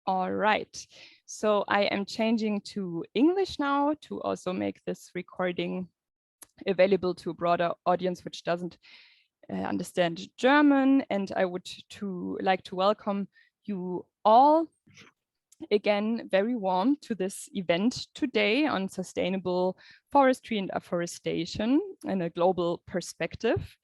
All right, so I am changing to English now to also make this recording available to a broader audience which doesn't understand German. And I would like to welcome you all again very warm to this event today on sustainable forestry and afforestation in a global perspective.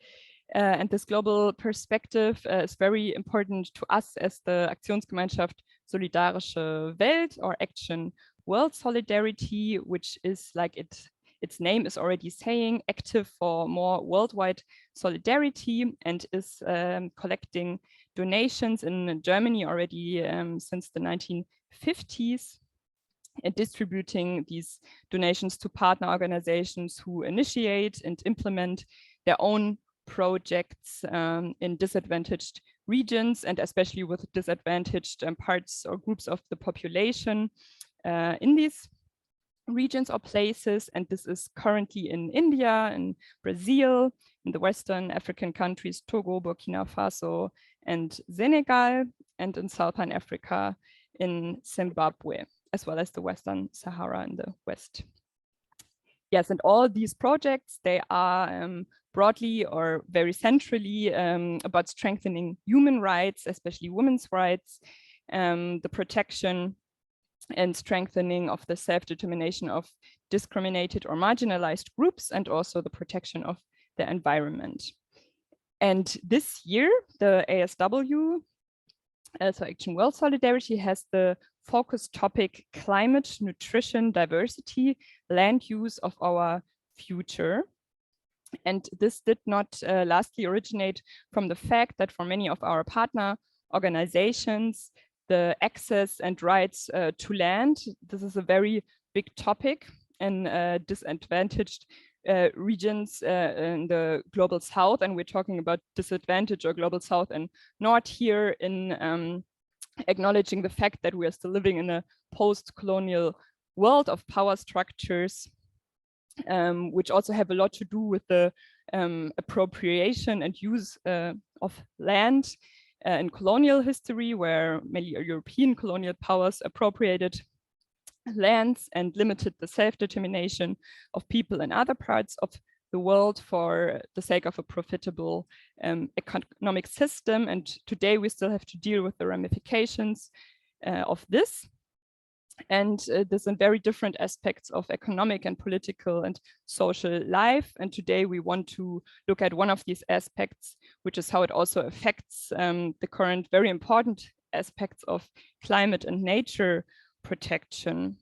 And this global perspective is very important to us as the Aktionsgemeinschaft Solidarische Welt, or Action World Solidarity, which is like its name is already saying, active for more worldwide solidarity, and is collecting donations in Germany already since the 1950s, and distributing these donations to partner organizations who initiate and implement their own projects in disadvantaged regions, and especially with disadvantaged parts or groups of the population in these regions or places. And this is currently in India, in Brazil, in the Western African countries, Togo, Burkina Faso, and Senegal, and in Southern Africa, in Zimbabwe, as well as the Western Sahara in the West. Yes, and all these projects, they are broadly or very centrally about strengthening human rights, especially women's rights, the protection and strengthening of the self-determination of discriminated or marginalized groups, and also the protection of the environment. And this year, the ASW, so Action World Solidarity, has the focus topic climate, nutrition, diversity, land use of our future. And this did not lastly originate from the fact that for many of our partner organizations, the access and rights to land, this is a very big topic in disadvantaged regions in the global south. And we're talking about disadvantaged or global south and north here, in acknowledging the fact that we are still living in a post-colonial world of power structures, which also have a lot to do with the appropriation and use of land in colonial history, where many European colonial powers appropriated lands and limited the self-determination of people in other parts of the world for the sake of a profitable economic system. And today we still have to deal with the ramifications of this. And this in very different aspects of economic and political and social life. And today we want to look at one of these aspects, which is how it also affects the current very important aspects of climate and nature protection.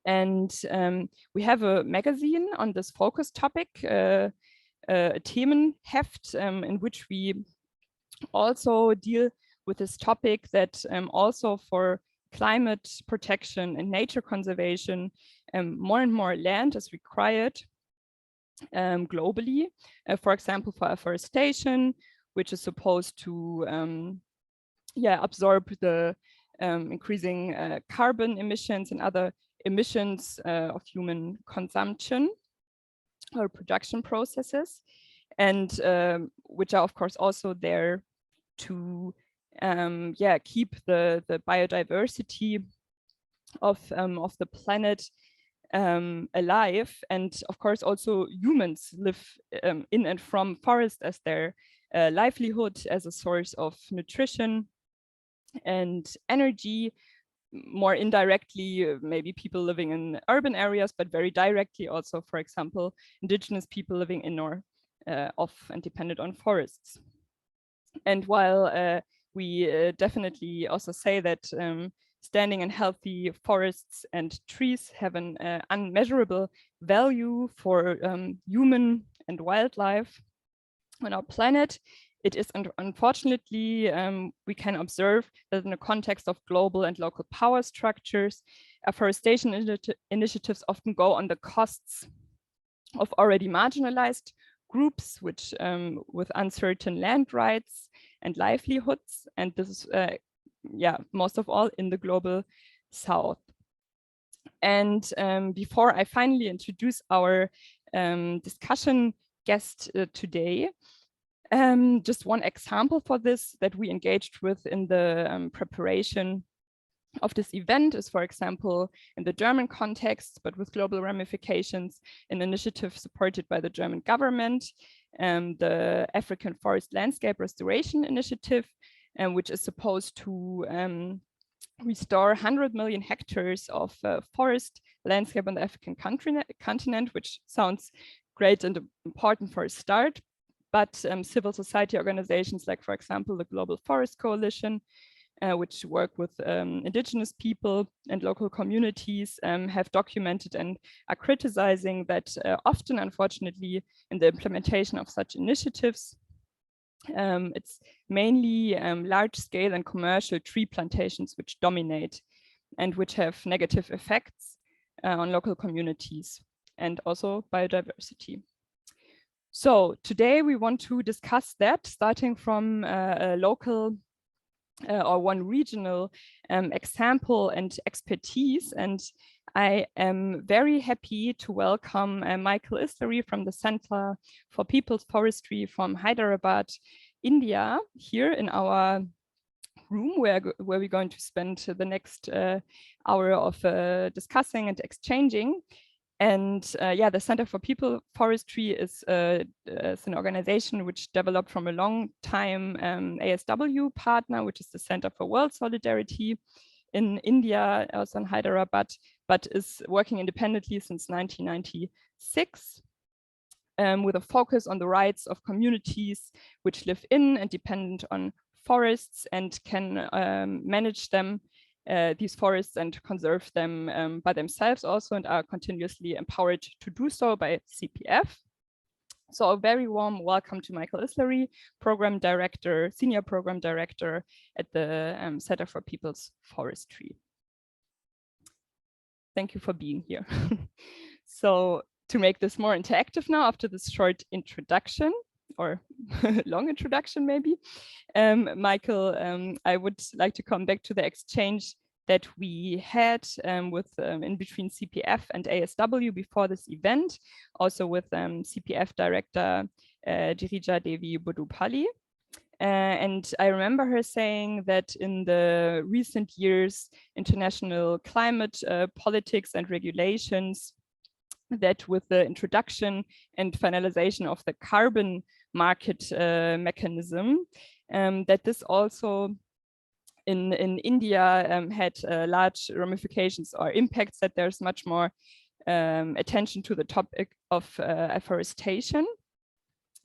And we have a magazine on this focus topic, a Themenheft, in which we also deal with this topic, that also for climate protection and nature conservation, more and more land is required globally. For example, for afforestation, which is supposed to absorb the increasing carbon emissions and other emissions of human consumption or production processes, and which are of course also there to keep the biodiversity of the planet alive. And of course also humans live in and from forest as their livelihood, as a source of nutrition and energy. More indirectly, maybe people living in urban areas, but very directly also, for example, indigenous people living in or off and dependent on forests. And while we definitely also say that standing in healthy forests and trees have an unmeasurable value for human and wildlife on our planet, it is unfortunately, we can observe that in the context of global and local power structures, afforestation initiatives often go on the costs of already marginalized groups, which with uncertain land rights and livelihoods. And this is, most of all in the global south. And before I finally introduce our discussion guest today, just one example for this that we engaged with in the preparation of this event is, for example, in the German context, but with global ramifications, an initiative supported by the German government, the African Forest Landscape Restoration Initiative, which is supposed to restore 100 million hectares of forest landscape on the African continent, which sounds great and important for a start. But civil society organizations like, for example, the Global Forest Coalition, which work with indigenous people and local communities, have documented and are criticizing that often, unfortunately, in the implementation of such initiatives, it's mainly large-scale and commercial tree plantations which dominate and which have negative effects on local communities and also biodiversity. So today we want to discuss that, starting from a local or one regional example and expertise. And I am very happy to welcome Michael Islary from the Center for People's Forestry from Hyderabad, India, here in our room where we're going to spend the next hour of discussing and exchanging. And yeah, the Center for People Forestry is an organization which developed from a long time ASW partner, which is the Center for World Solidarity in India, also in Hyderabad, but is working independently since 1996 with a focus on the rights of communities which live in and depend on forests and can manage them, these forests, and conserve them by themselves also, and are continuously empowered to do so by CPF. So a very warm welcome to Michael Islary, Program Director, Senior Program Director at the Center for People's Forestry. Thank you for being here. So to make this more interactive now, after this short introduction, or long introduction maybe, Michael, I would like to come back to the exchange that we had with in between CPF and ASW before this event, also with CPF Director Girija Devi Bodupalli. And I remember her saying that in the recent years, international climate politics and regulations, that with the introduction and finalization of the carbon market mechanism, that this also in India had large ramifications or impacts, that there's much more attention to the topic of afforestation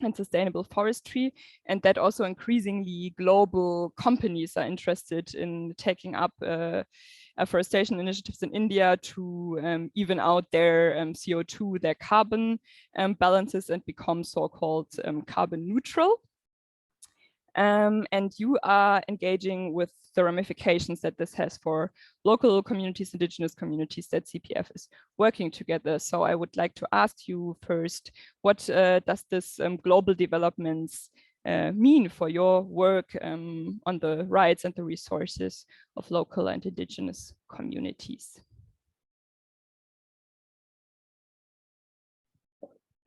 and sustainable forestry, and that also increasingly global companies are interested in taking up afforestation initiatives in India to even out their CO2, their carbon balances, and become so-called carbon neutral. And you are engaging with the ramifications that this has for local communities, indigenous communities, that CPF is working together. So I would like to ask you first, what does this global developments mean for your work on the rights and the resources of local and indigenous communities?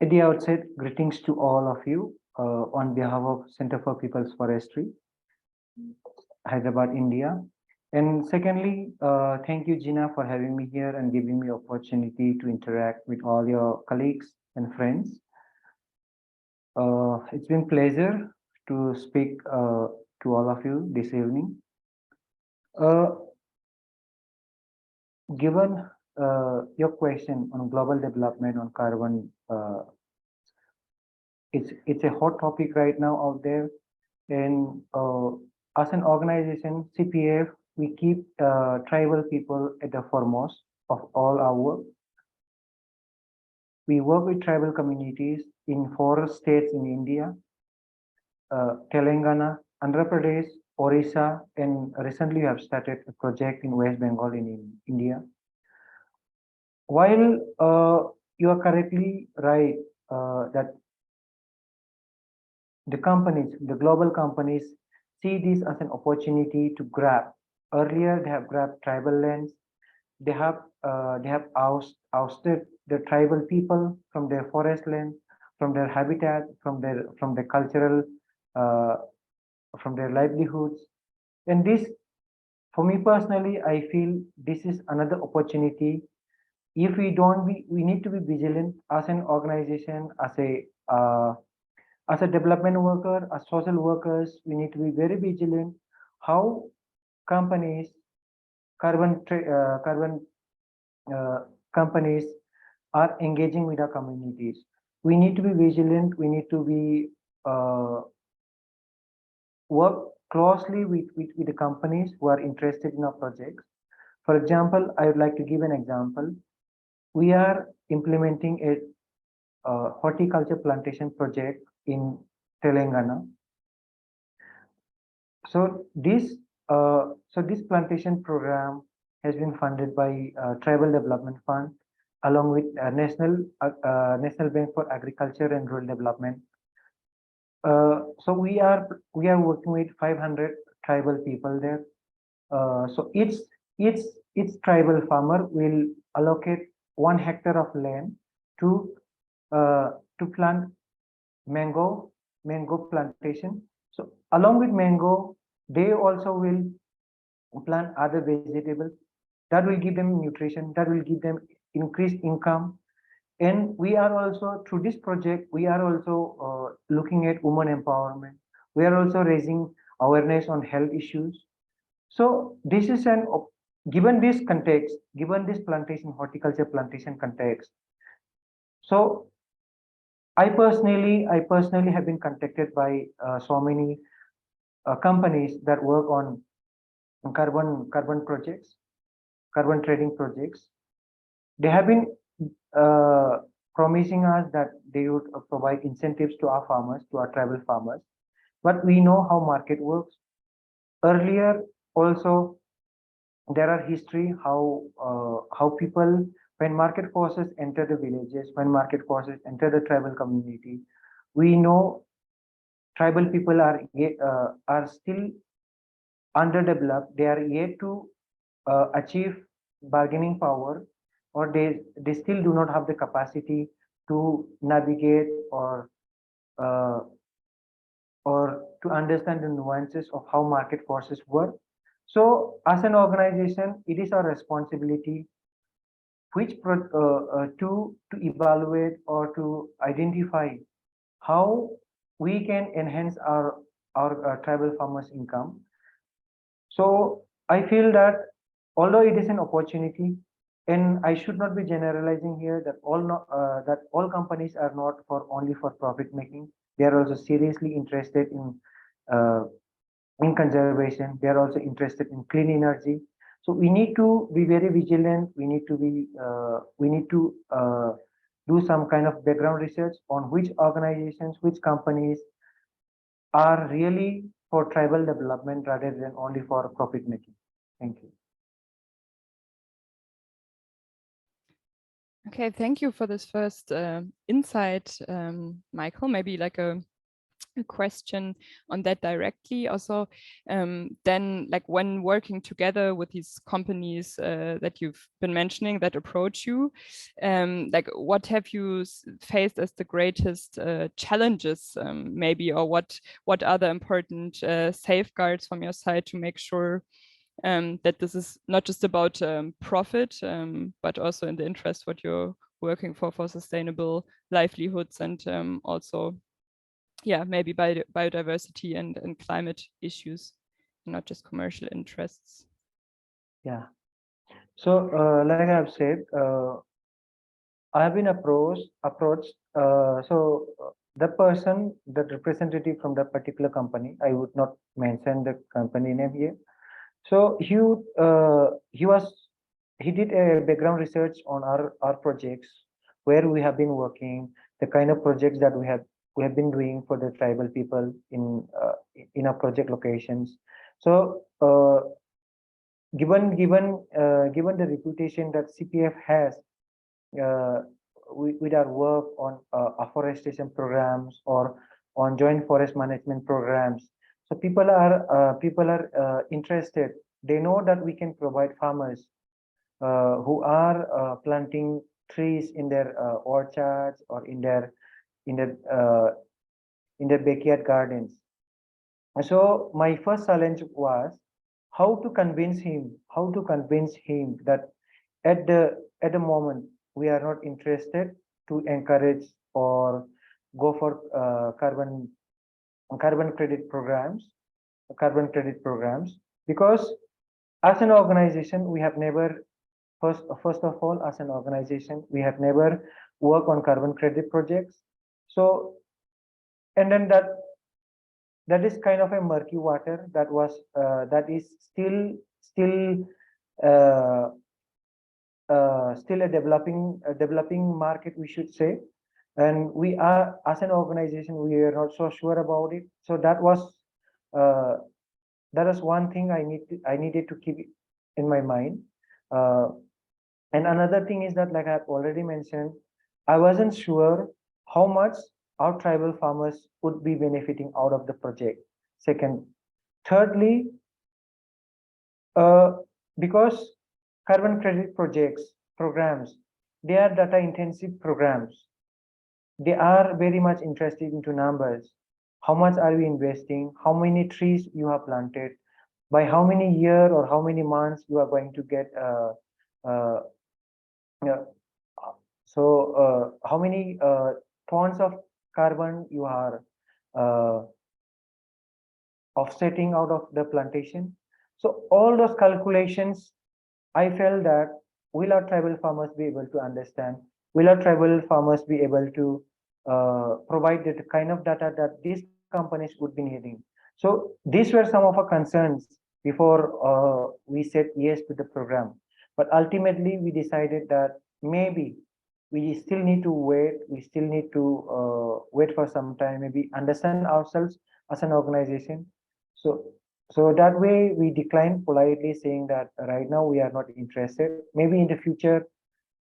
At the outset, greetings to all of you on behalf of Center for People's Forestry, Hyderabad, India. And secondly, thank you, Gina, for having me here and giving me opportunity to interact with all your colleagues and friends. It's been a pleasure to speak to all of you this evening. Given your question on global development on carbon, it's a hot topic right now out there. And as an organization, CPF, we keep tribal people at the foremost of all our work. We work with tribal communities in 4 states in India, Telangana, Andhra Pradesh, Orissa, and recently we have started a project in West Bengal in India. While you are correctly right that the companies, the global companies, see this as an opportunity to grab. Earlier, they have grabbed tribal lands. They have ousted the tribal people from their forest land, from their habitat, from their cultural, from their livelihoods, and this For me personally, I feel this is another opportunity. If we don't be, we need to be vigilant as an organization, as a development worker, as social workers. We need to be very vigilant how companies, carbon uh, companies are engaging with our communities. We need to be vigilant. We need to be work closely with the companies who are interested in our projects. For example, I would like to give an example. We are implementing a horticulture plantation project in Telangana. So this plantation program has been funded by Tribal Development Fund along with National Bank for Agriculture and Rural Development. So we are working with 500 tribal people there. So each tribal farmer will allocate 1 hectare of land to plant mango plantation. So along with mango, they also will plant other vegetables that will give them nutrition, that will give them increased income. And we are also, through this project, we are also looking at women empowerment. We are also raising awareness on health issues. So this is given this context, given this horticulture plantation context. So I personally have been contacted by so many companies that work on carbon projects, carbon trading projects. They have been promising us that they would provide incentives to our farmers, to our tribal farmers. But we know how market works. Earlier, also, there are history how people, when market forces enter the villages, when market forces enter the tribal community, we know tribal people are still underdeveloped. They are yet to achieve bargaining power, or they still do not have the capacity to navigate uh, or to understand the nuances of how market forces work. So as an organization, it is our responsibility to evaluate or to identify how we can enhance our tribal farmers' income. So I feel that although it is an opportunity, and I should not be generalizing here that all companies are not only for profit making. They are also seriously interested in conservation. They are also interested in clean energy. So we need to be very vigilant. We need to do some kind of background research on which organizations, which companies are really for tribal development rather than only for profit making. Thank you. Okay, thank you for this first insight, Michael. Maybe like a question on that directly also. Then like when working together with these companies that you've been mentioning that approach you, like what have you faced as the greatest challenges maybe, or what are the important safeguards from your side to make sure that this is not just about profit, but also in the interest what you're working for sustainable livelihoods and also, yeah, maybe biodiversity and climate issues, not just commercial interests. Yeah. So like I've said, I have been approached. The person, the representative from that particular company, I would not mention the company name here. So he did a background research on our projects, where we have been working, the kind of projects that we have been doing for the tribal people in our project locations. So given the reputation that CPF has with our work on afforestation programs or on joint forest management programs, so people are interested. They know that we can provide farmers who are planting trees in their orchards or in their backyard gardens. So my first challenge was how to convince him that at the moment we are not interested to encourage or go for carbon credit programs, because as an organization we have never, first of all, as an organization we have never worked on carbon credit projects. So, and then that is kind of a murky water that is uh, still a developing market, we should say. And we are, as an organization, we are not so sure about it. So uh, that was one thing I needed to keep in my mind. Uh, and another thing is that, like I've already mentioned, I wasn't sure how much our tribal farmers would be benefiting out of the project. Second, thirdly, because carbon credit programs, they are data intensive programs. They are very much interested into numbers. How much are we investing? How many trees you have planted? By how many year or how many months you are going to get uh, uh, how many tons of carbon you are uh, offsetting out of the plantation. So all those calculations, I felt that will our tribal farmers be able to understand? Will our tribal farmers be able to provide the kind of data that these companies would be needing? So these were some of our concerns before we said yes to the program. But ultimately, we decided that maybe we still need to wait. We still need to wait for some time, maybe understand ourselves as an organization. So so that way we declined politely, saying that right now we are not interested. Maybe in the future,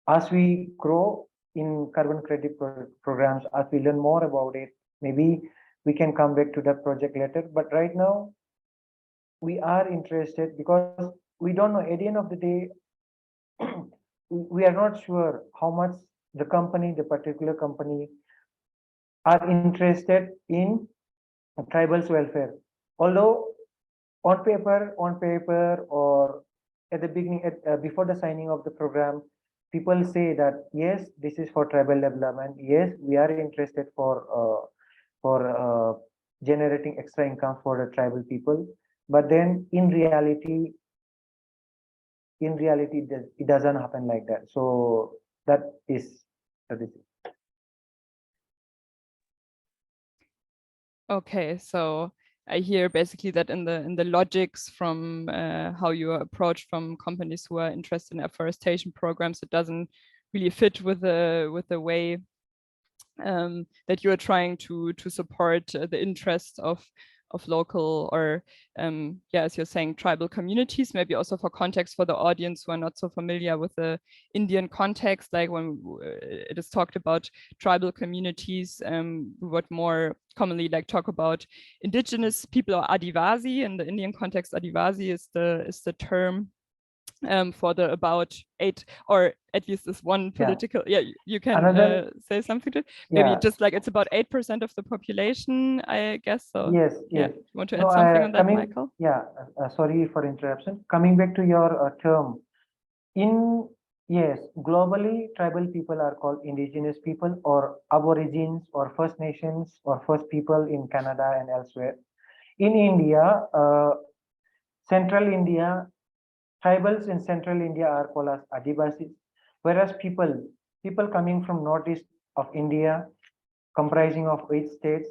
as we grow in carbon credit programs, as we learn more about it, maybe we can come back to that project later. But right now we are interested because we don't know, at the end of the day, we are not sure how much the particular company are interested in tribal's welfare. Although on paper, or at the beginning, before the signing of the program, people say that yes, this is for tribal development. Yes, we are interested for generating extra income for the tribal people. But then in reality, it doesn't happen like that. So that is that is it. Okay, so I hear basically that in the logics from how you are approached from companies who are interested in afforestation programs, it doesn't really fit with the way that you are trying to support the interests of local or yeah, as you're saying, tribal communities. Maybe also for context for the audience who are not so familiar with the Indian context, like when it is talked about tribal communities, we would more commonly like talk about indigenous people or Adivasi. In the Indian context, Adivasi is the term for the about 8, or at least this one political, you can say something to maybe just like it's about 8% of the population, I guess. So yes. You want to add something on that, Michael? Sorry for interruption. Coming back to your term, yes, globally tribal people are called indigenous people or aborigines or First Nations or First People in Canada and elsewhere. In India, central India, tribals in central India are called as Adivasis, whereas people coming from northeast of India, comprising of 8 states.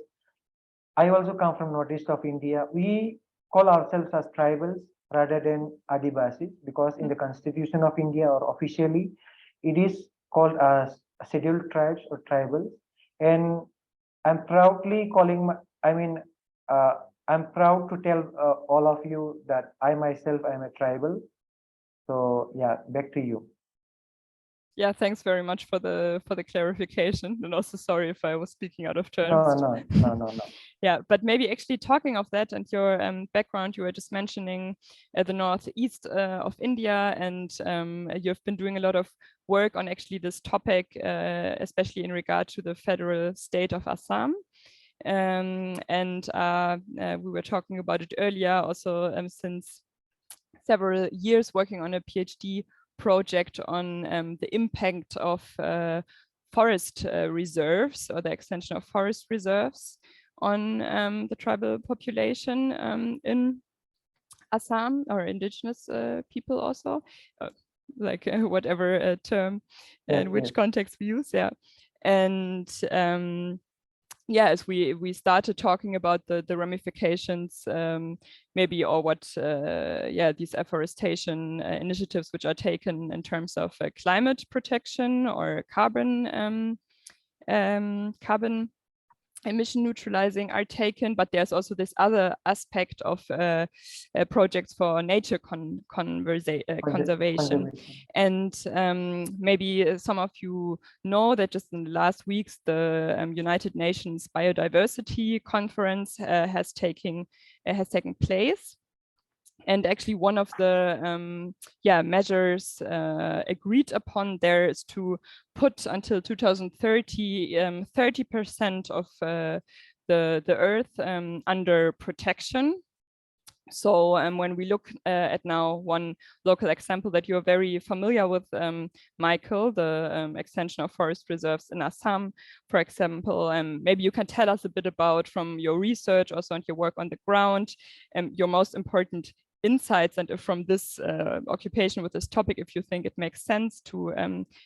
I also come from northeast of India. We call ourselves as tribals rather than Adivasis, because in the Constitution of India, or officially, it is called as scheduled tribes or tribals. And I'm proudly calling I'm proud to tell all of you that I myself am a tribal. So yeah, back to you. Yeah, thanks very much for the clarification, and also sorry if I was speaking out of turn. No. Yeah, but maybe actually talking of that and your background, you were just mentioning the northeast of India, and you've been doing a lot of work on actually this topic, especially in regard to the federal state of Assam. And we were talking about it earlier also, since several years working on a PhD project on the impact of forest reserves, or the extension of forest reserves on the tribal population in Assam, or indigenous people also, like whatever term and which context we use, and as we started talking about the ramifications, maybe, or what these afforestation initiatives which are taken in terms of climate protection or carbon emission neutralizing are taken, but there's also this other aspect of projects for nature conservation. And maybe some of you know that just in the last weeks, the United Nations Biodiversity Conference has taken place. And actually one of the measures agreed upon there is to put until 2030, 30% of the earth under protection. So when we look at now one local example that you're very familiar with, Michael, the extension of forest reserves in Assam, for example, maybe you can tell us a bit about, from your research, also on your work on the ground, your most important insights, and if from this occupation with this topic, if you think it makes sense to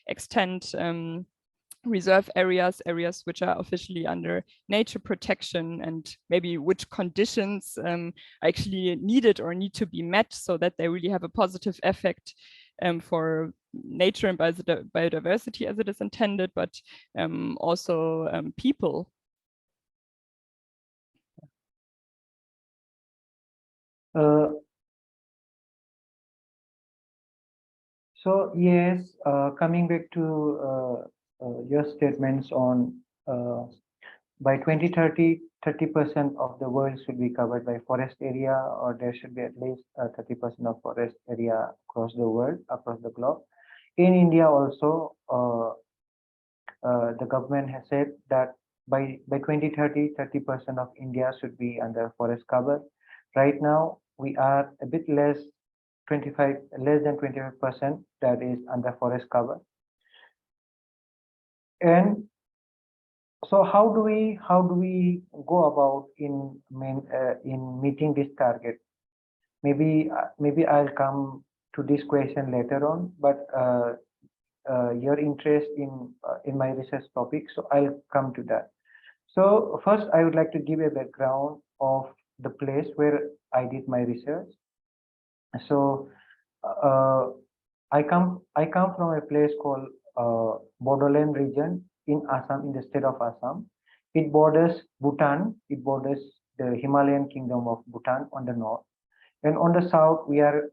extend reserve areas which are officially under nature protection, and maybe which conditions are actually needed or need to be met so that they really have a positive effect for nature and biodiversity as it is intended, but also people. So yes, coming back to your statements on by 2030, 30% of the world should be covered by forest area, or there should be at least 30% of forest area across the world, across the globe. In India also, the government has said that by 2030, 30% of India should be under forest cover. Right now, we are a bit less than 25% that is under forest cover. And so how do we go about in meeting this target? Maybe I'll come to this question later on, but your interest in my research topic, so I'll come to that. So first, I would like to give a background of the place where I did my research. So I come from a place called Bodoland region in Assam, in the state of Assam. It borders Bhutan. It borders the Himalayan kingdom of Bhutan on the north, and on the south we are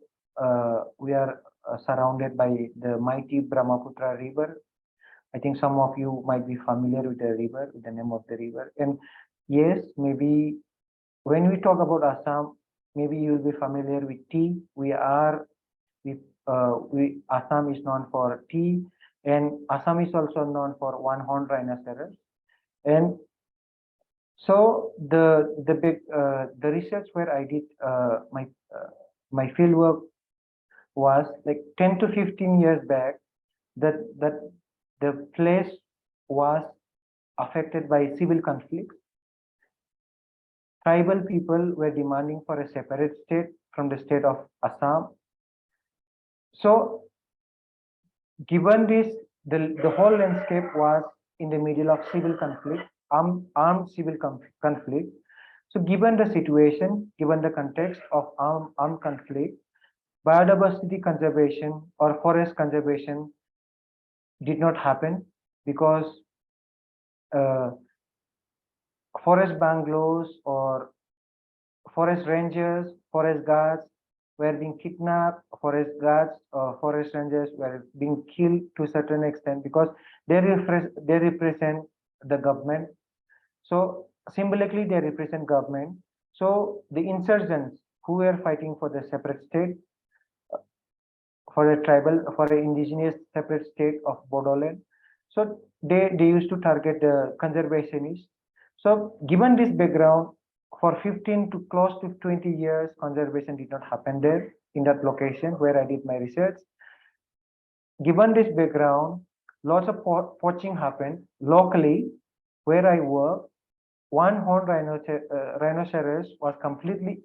surrounded by the mighty Brahmaputra river. I think some of you might be familiar with the river, with the name of the river. And yes, maybe when we talk about Assam, maybe you'll be familiar with tea. Assam is known for tea, and Assam is also known for one-horned rhinoceros. And so the research where I did my field work was like 10 to 15 years back. That the place was affected by civil conflicts. Tribal people were demanding for a separate state from the state of Assam. So given this, the whole landscape was in the middle of civil conflict, armed civil conflict. So given the situation, given the context of armed conflict, biodiversity conservation or forest conservation did not happen, because forest bungalows or forest rangers, forest guards were being kidnapped. Forest guards or forest rangers were being killed to a certain extent because they represent the government. So symbolically they represent government. So the insurgents who were fighting for the separate state, for an indigenous separate state of Bodoland, so they used to target the conservationists. So given this background, for 15 to close to 20 years, conservation did not happen there. in that location where I did my research. Given this background, lots of poaching happened locally where I work. One horned rhinoceros was completely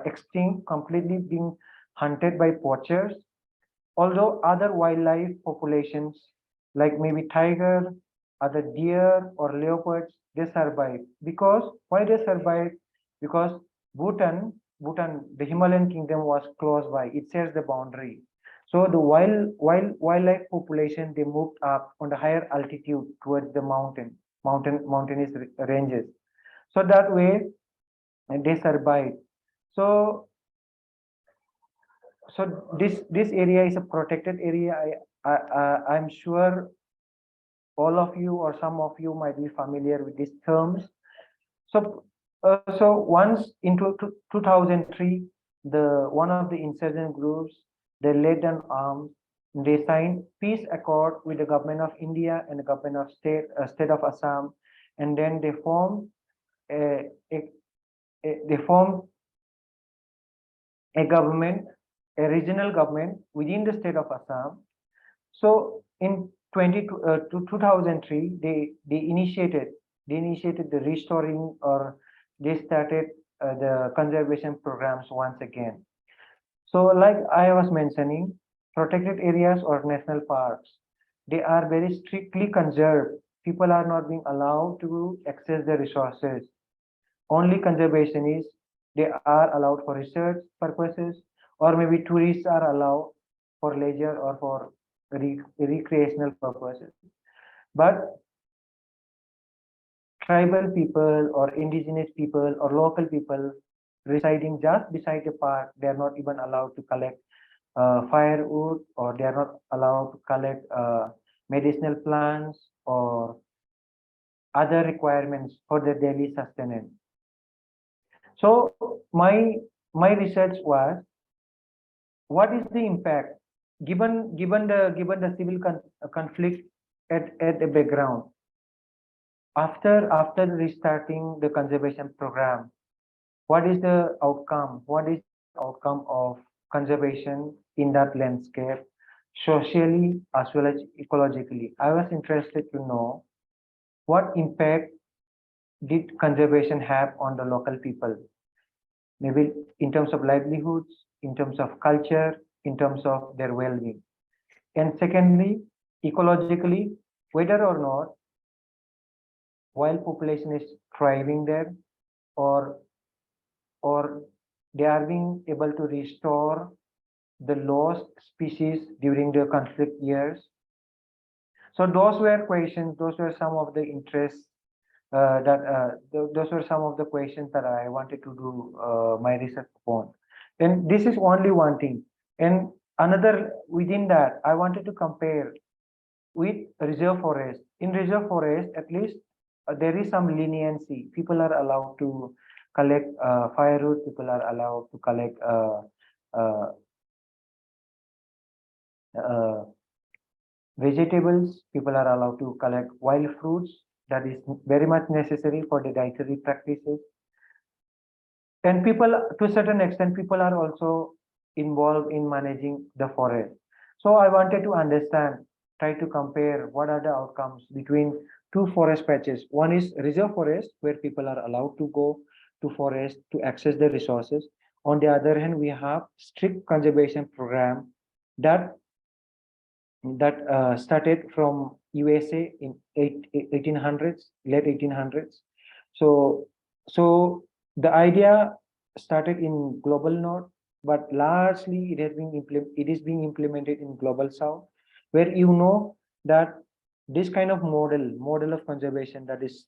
extinct, completely being hunted by poachers. Although other wildlife populations, like maybe tiger, other deer or leopards, they survive. Because why they survive? Because Bhutan, the Himalayan kingdom was close by. It shares the boundary. So the wildlife population, they moved up on the higher altitude towards the mountainous ranges. So that way they survived. So this area is a protected area. I'm sure all of you or some of you might be familiar with these terms. So once in 2003, one of the insurgent groups, they laid down arms. They signed peace accord with the government of India and the government of state of Assam, and then they formed they formed a government, a regional government within the state of Assam. So in 2003, they initiated the restoring, or they started the conservation programs once again. So like I was mentioning, protected areas or national parks, they are very strictly conserved. People are not being allowed to access the resources. Only conservation is, they are allowed for research purposes, or maybe tourists are allowed for leisure or for recreational purposes. But tribal people or indigenous people or local people residing just beside the park, they are not even allowed to collect firewood, or they are not allowed to collect medicinal plants or other requirements for their daily sustenance. So my research was, what is the impact given the civil conflict at the background after restarting the conservation program? What is the outcome? What is the outcome of conservation in that landscape, socially as well as ecologically? I was interested to know what impact did conservation have on the local people, maybe in terms of livelihoods, in terms of culture, in terms of their well-being. And secondly, ecologically, whether or not wild population is thriving there, or they are being able to restore the lost species during the conflict years. So those were questions, those were some of the interests those were some of the questions that I wanted to do my research upon. And this is only one thing. And another within that, I wanted to compare with reserve forest. In reserve forest, at least there is some leniency. People are allowed to collect firewood. People are allowed to collect vegetables. People are allowed to collect wild fruits. That is very much necessary for the dietary practices. And people, to a certain extent, people are also involved in managing the forest. So I wanted to understand, try to compare what are the outcomes between two forest patches. One is reserve forest, where people are allowed to go to forest to access the resources. On the other hand, we have strict conservation program that started from USA in 1800s, late 1800s. So the idea started in global north, but largely it is being implemented in global south, where that this kind of model of conservation that is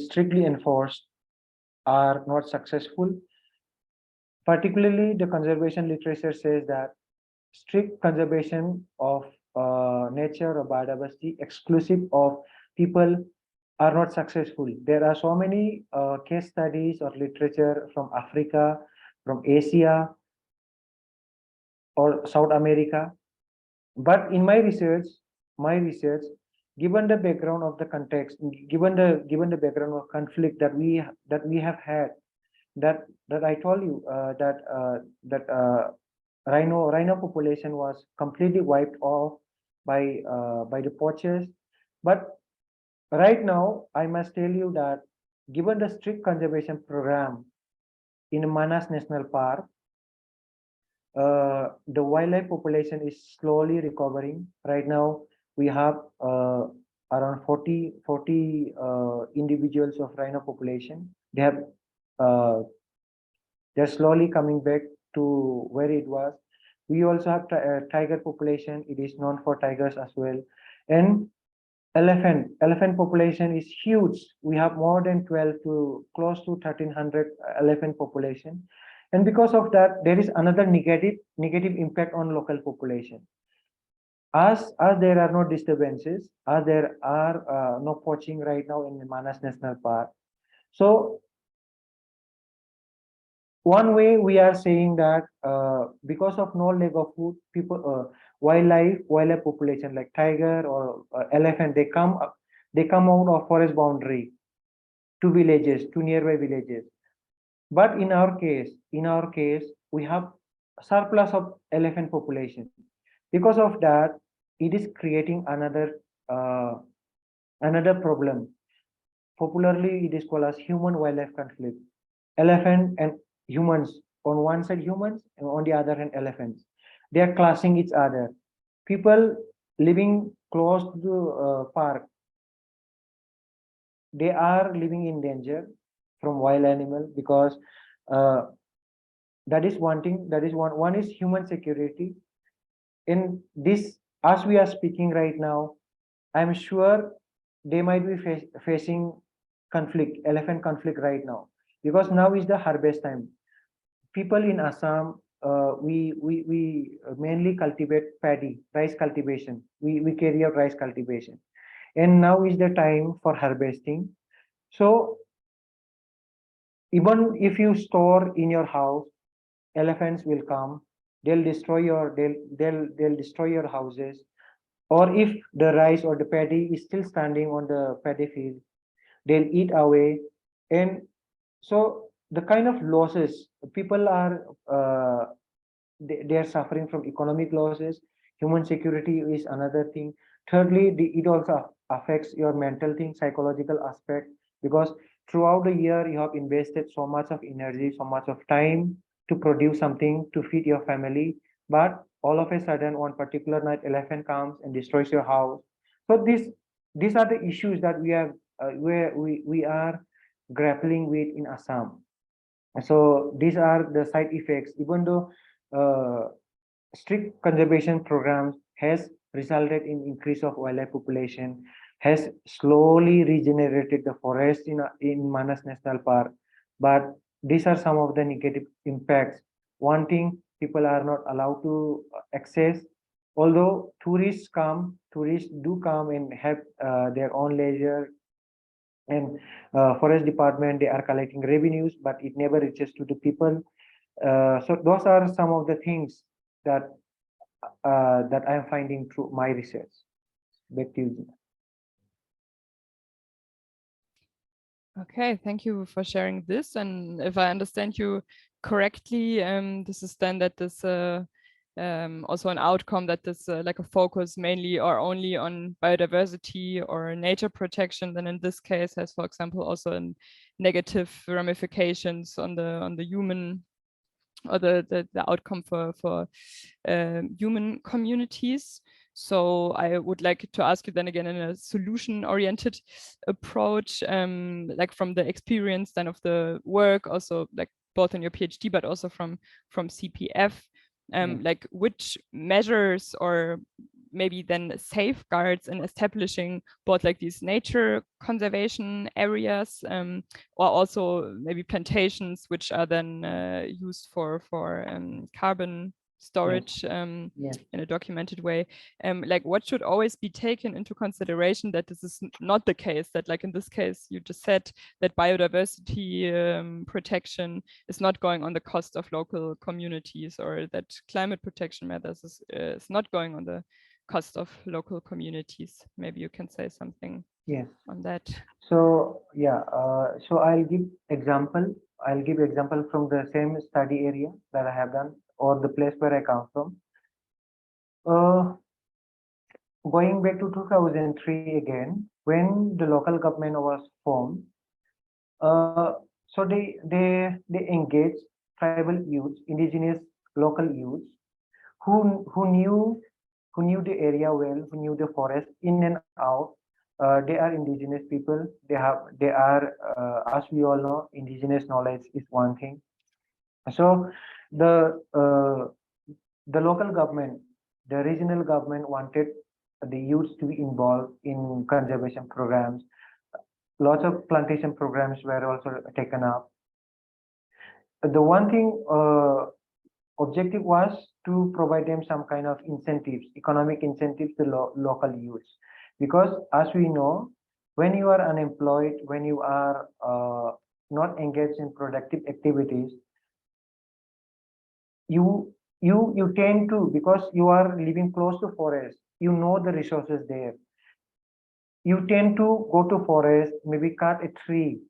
strictly enforced are not successful. Particularly, the conservation literature says that strict conservation of nature or biodiversity exclusive of people are not successful. There are so many case studies or literature from Africa, from Asia, or South America. But in my research, given the background of the context, given the background of conflict that we have had that I told you that rhino population was completely wiped off by the poachers. But right now, I must tell you that given the strict conservation program in Manas National Park, the wildlife population is slowly recovering. Right now, we have around 40 individuals of rhino population. They have they're slowly coming back to where it was. We also have tiger population. It is known for tigers as well. And elephant population is huge. We have more than 12 to close to 1300 elephant population. And because of that, there is another negative impact on local population. As there are no disturbances, as there are no poaching right now in Manas National Park. So one way we are saying that because of no lack of food, people, wildlife population like tiger or elephant, they come out of forest boundary to villages, to nearby villages. But in our case, we have surplus of elephant population. Because of that, it is creating another problem. Popularly, it is called as human-wildlife conflict. Elephant and humans, on one side humans, and on the other hand elephants. They are clashing each other. People living close to the park, they are living in danger from wild animal because that is one thing. That is one is human security. In this, as we are speaking right now, I'm sure they might be facing conflict, elephant conflict right now, because now is the harvest time. People in Assam, we mainly cultivate paddy, rice cultivation. We carry out rice cultivation, and now is the time for harvesting. So even if you store in your house, elephants will come. They'll destroy your houses. Or if the rice or the paddy is still standing on the paddy field, they'll eat away. And so the kind of losses people are they are suffering from economic losses. Human security is another thing. Thirdly, it also affects your mental thing, psychological aspect, because throughout the year you have invested so much of energy, so much of time to produce something to feed your family, but all of a sudden one particular night elephant comes and destroys your house. So these are the issues that we have where we are grappling with in Assam. So these are the side effects. Even though strict conservation programs has resulted in increase of wildlife population, has slowly regenerated the forest in Manas National Park, but these are some of the negative impacts. One thing, people are not allowed to access, although tourists do come and have their own leisure, and forest department, they are collecting revenues, but it never reaches to the people. So those are some of the things that that I am finding through my research. Back to you, Gina. Okay, thank you for sharing this. And if I understand you correctly, this is then that this also an outcome that this like a focus mainly or only on biodiversity or nature protection, then in this case has, for example, also negative ramifications on the human or the outcome for human communities. So I would like to ask you then again in a solution-oriented approach, like from the experience then of the work, also like both in your PhD, but also from CPF, like which measures or maybe then safeguards in establishing both like these nature conservation areas, or also maybe plantations which are then used for carbon storage in a documented way. Like what should always be taken into consideration that this is not the case, that like in this case you just said that biodiversity protection is not going on the cost of local communities, or that climate protection matters is not going on the cost of local communities. Maybe you can say something on that. So yeah, so I'll give example I'll give example from the same study area that I have done or the place where I come from. Going back to 2003 again, when the local government was formed, so they engaged tribal youths, indigenous local youths, who knew the area well, who knew the forest in and out. They are indigenous people. They are as we all know, indigenous knowledge is one thing. So the local government, the regional government wanted the youths to be involved in conservation programs. Lots of plantation programs were also taken up. The one thing objective was to provide them some kind of incentives, economic incentives to local youths. Because as we know, when you are unemployed, when you are not engaged in productive activities, you tend to, because you are living close to forest, you know the resources there. You tend to go to forest, maybe cut a tree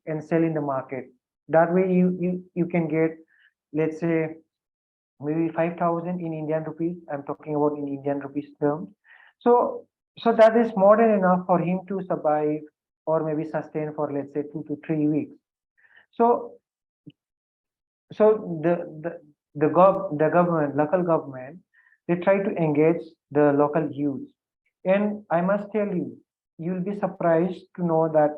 and sell in the market. That way you can get, let's say, maybe 5,000 in Indian rupees. I'm talking about in Indian rupees terms. So that is more than enough for him to survive or maybe sustain for, let's say, 2 to 3 weeks. So the government, local government, they try to engage the local youth. And I must tell you, you'll be surprised to know that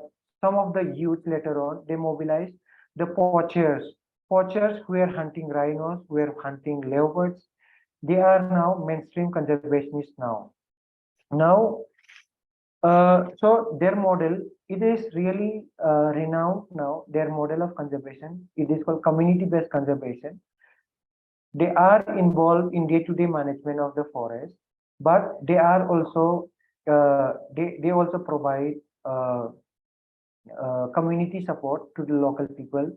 some of the youth later on, they mobilize the poachers who are hunting rhinos, who are hunting leopards. They are now mainstream conservationists now. So their model, it is really renowned now. Their model of conservation, it is called community-based conservation. They are involved in day-to-day management of the forest, but they are also they also provide community support to the local people.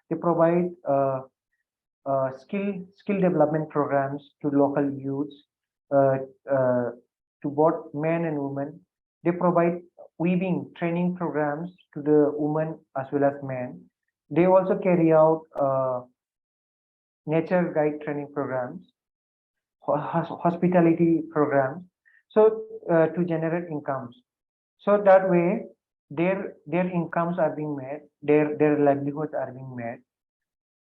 They provide skill development programs to local youths, to both men and women. They provide weaving training programs to the women as well as men. They also carry out nature guide training programs, hospitality programs, so to generate incomes. So that way, their incomes are being made, their livelihoods are being made.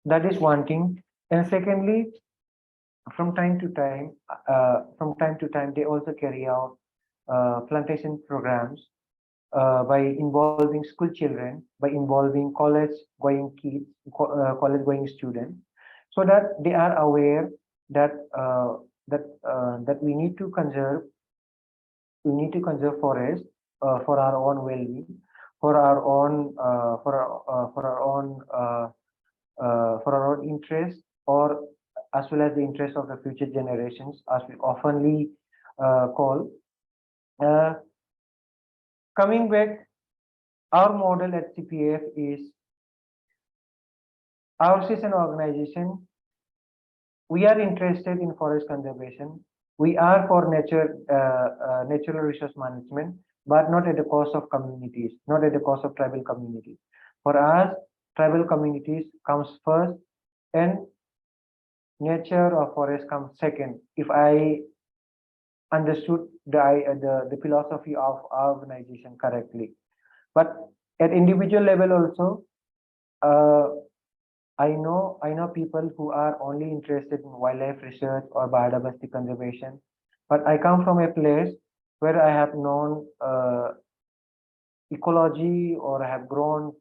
That is one thing. And secondly, from time to time, they also carry out plantation programs by involving school children, by involving college-going kids, college-going students, so that they are aware that that we need to conserve forest for our own well-being, for our own interest, or as well as the interest of the future generations, as we oftenly call. Coming back, our model at CPF is, ours is an organization. We are interested in forest conservation. We are for natural resource management, but not at the cost of communities, not at the cost of tribal communities. For us, tribal communities comes first, and nature or forest comes second, if I understood the philosophy of our organization correctly. But at individual level also, I know people who are only interested in wildlife research or biodiversity conservation, but I come from a place where I have known ecology, or I have grown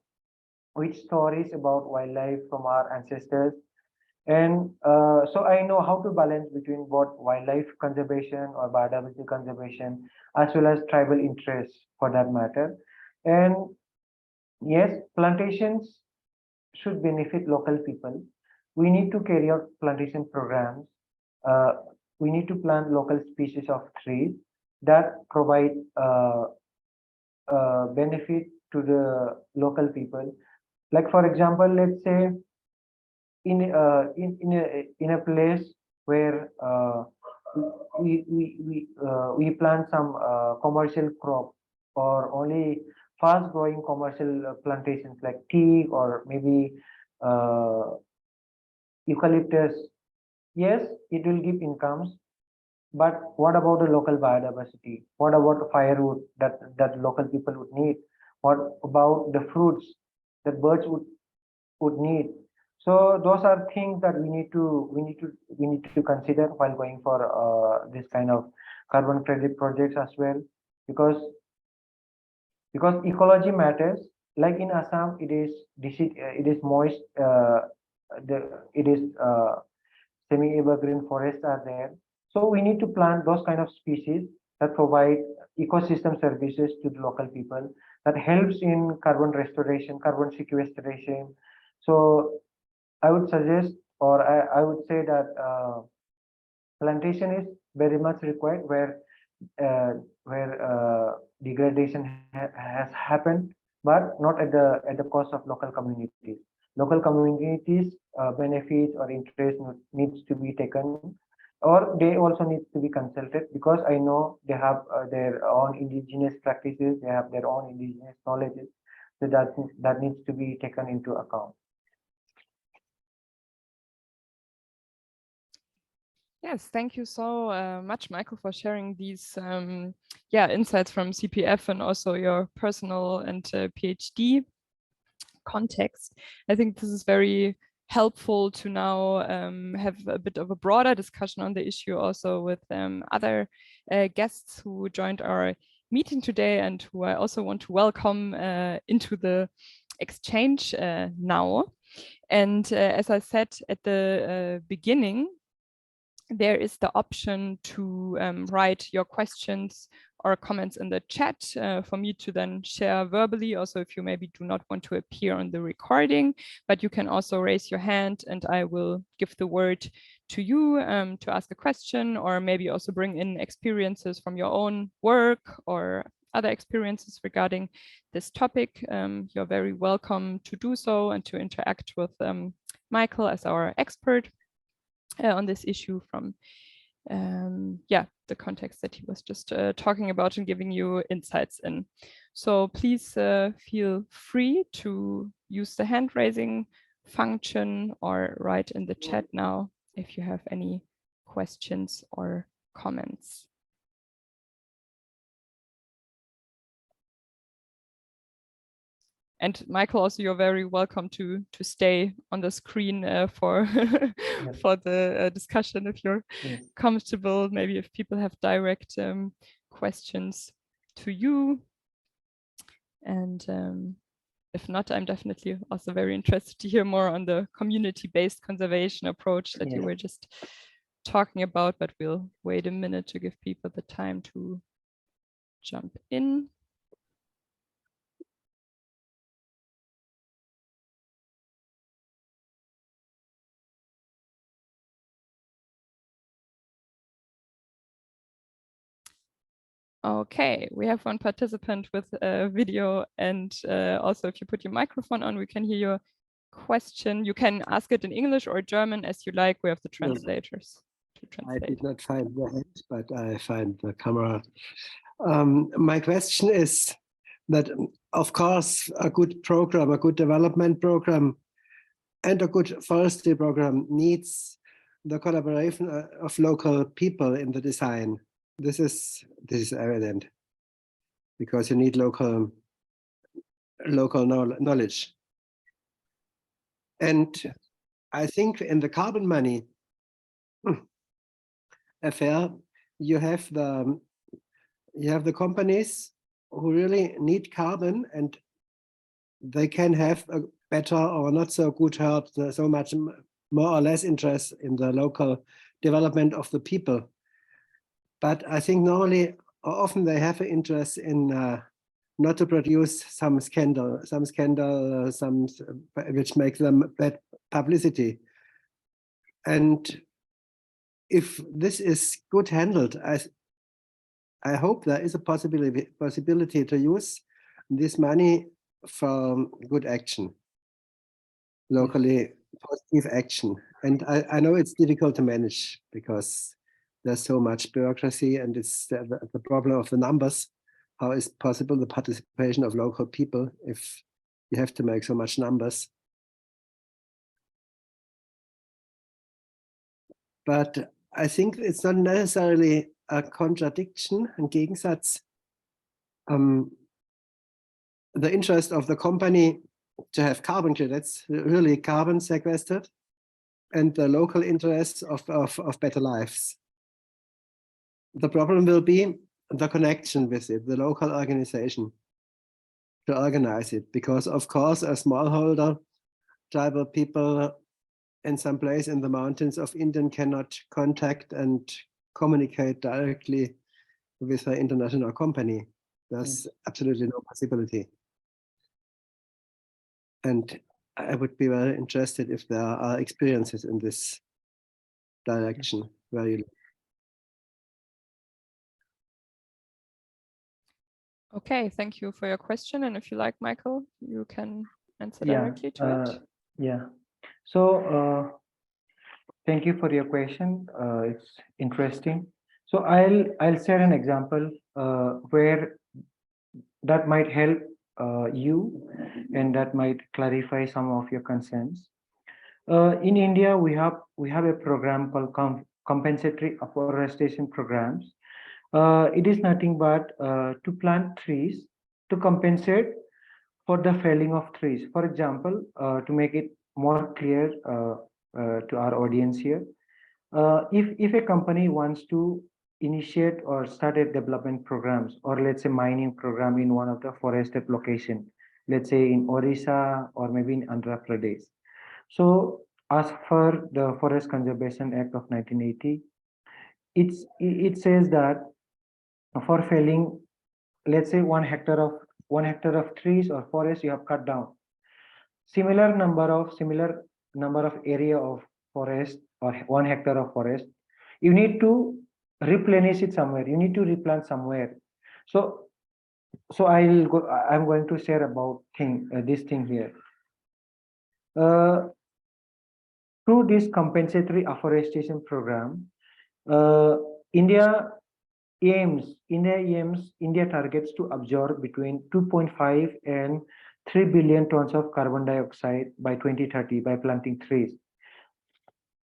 with stories about wildlife from our ancestors. And so I know how to balance between both wildlife conservation or biodiversity conservation, as well as tribal interests for that matter. And yes, plantations should benefit local people. We need to carry out plantation programs. We need to plant local species of trees that provide benefit to the local people. Like for example, let's say in a place where we plant some commercial crop, or only fast growing commercial plantations like teak or maybe eucalyptus, yes, it will give incomes. But what about the local biodiversity? What about the firewood that local people would need? What about the fruits that birds would need? So those are things that we need to consider while going for this kind of carbon credit projects as well, because ecology matters. Like in Assam, it is moist. It is semi-evergreen forests are there. So we need to plant those kind of species that provide ecosystem services to the local people, that helps in carbon restoration, carbon sequestration. So I would suggest, or I would say that plantation is very much required where degradation has happened, but not at the cost of local communities. Local communities benefits or interest needs to be taken, or they also need to be consulted, because I know they have their own indigenous practices, they have their own indigenous knowledges, so that needs to be taken into account. Yes, thank you so much, Michael, for sharing these insights from CPF and also your personal and PhD context. I think this is very helpful to now have a bit of a broader discussion on the issue also with other guests who joined our meeting today and who I also want to welcome into the exchange now. And as I said at the beginning, there is the option to write your questions or comments in the chat for me to then share verbally. Also, if you maybe do not want to appear on the recording, but you can also raise your hand and I will give the word to you to ask a question, or maybe also bring in experiences from your own work or other experiences regarding this topic. You're very welcome to do so and to interact with Michael as our expert on this issue from the context that he was just talking about and giving you insights in. So please feel free to use the hand raising function or write in the chat now if you have any questions or comments. And Michael, also you're very welcome to stay on the screen for Yes. for the discussion if you're comfortable. Maybe if people have direct questions to you, and if not, I'm definitely also very interested to hear more on the community-based conservation approach that you were just talking about. But we'll wait a minute to give people the time to jump in. Okay, we have one participant with a video, and also if you put your microphone on, we can hear your question. You can ask it in English or German as you like. We have the translators to translate. I did not find the hand, but I find the camera. My question is that, of course, a good program, a good development program, and a good forestry program needs the collaboration of local people in the design. This is evident, because you need local knowledge. And I think in the carbon money affair, you have the companies who really need carbon, and they can have a better or not so good help, so much more or less interest in the local development of the people. But I think normally, or often they have an interest in not to produce some scandal, which makes them bad publicity. And if this is good handled, I hope there is a possibility to use this money for good action, locally positive action. And I know it's difficult to manage because there's so much bureaucracy, and it's the problem of the numbers. how is possible the participation of local people if you have to make so much numbers. But I think it's not necessarily a contradiction, ein Gegensatz. The interest of the company to have carbon credits, really carbon sequestered, and the local interests of better lives. The problem will be the connection with it, the local organization to organize it, because of course a smallholder, tribal people in some place in the mountains of India cannot contact and communicate directly with an international company. There's absolutely no possibility. And I would be very interested if there are experiences in this direction where you live. Okay, thank you for your question. And if you like, Michael, you can answer Yeah, directly to it. Yeah. So thank you for your question. It's interesting. So I'll share an example where that might help you, and that might clarify some of your concerns. In India, we have a program called compensatory afforestation programs. It is nothing but to plant trees to compensate for the felling of trees. For example, to make it more clear to our audience here, if a company wants to initiate or start a development programs, or let's say mining program in one of the forested location, let's say in Orissa or maybe in Andhra Pradesh. So as per the Forest Conservation Act of 1980, it says that for felling, let's say 1 hectare of trees or forest you have cut down, similar number of area of forest or 1 hectare of forest, you need to replenish it somewhere, you need to replant somewhere. So I'm going to share about this thing here. Through this compensatory afforestation program, India targets to absorb between 2.5 and 3 billion tons of carbon dioxide by 2030 by planting trees.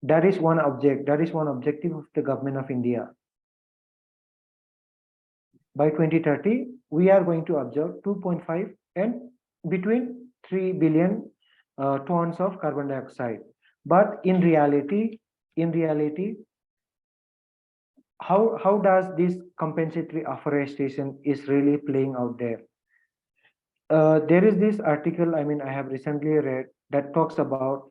That is one objective of the government of India. By 2030, we are going to absorb 2.5 and between 3 billion tons of carbon dioxide. But in reality, how does this compensatory afforestation is really playing out there? There is this article, I have recently read, that talks about,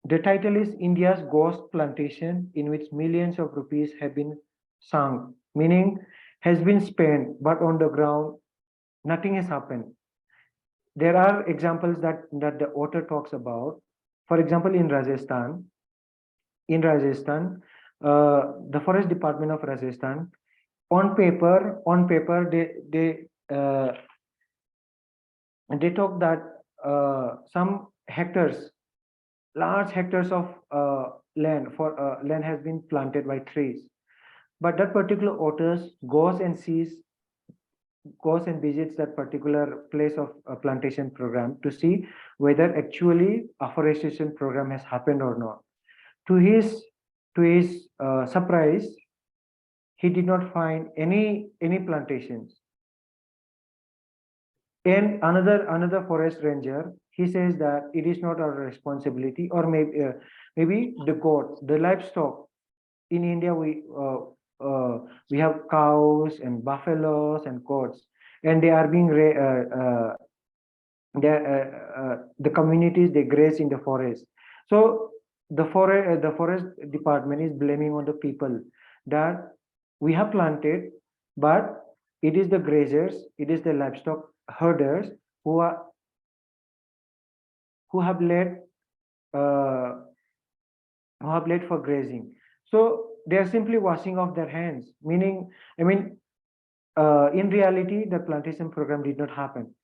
the title is India's Ghost Plantation, in which millions of rupees have been sunk, meaning has been spent, but on the ground, nothing has happened. There are examples that the author talks about. For example, in Rajasthan, the Forest Department of Rajasthan, on paper, they talk that some hectares, large hectares of land has been planted by trees. But that particular author goes and visits that particular place of a plantation program to see whether actually afforestation program has happened or not. To his surprise, he did not find any plantations. And another forest ranger, he says that it is not our responsibility, or maybe the goats, the livestock. In India, we have cows and buffaloes and goats, and they are being the communities, they graze in the forest. So the forest department is blaming on the people that we have planted, but it is the grazers, it is the livestock herders who have led for grazing. So they are simply washing off their hands, meaning, in reality, the plantation program did not happen.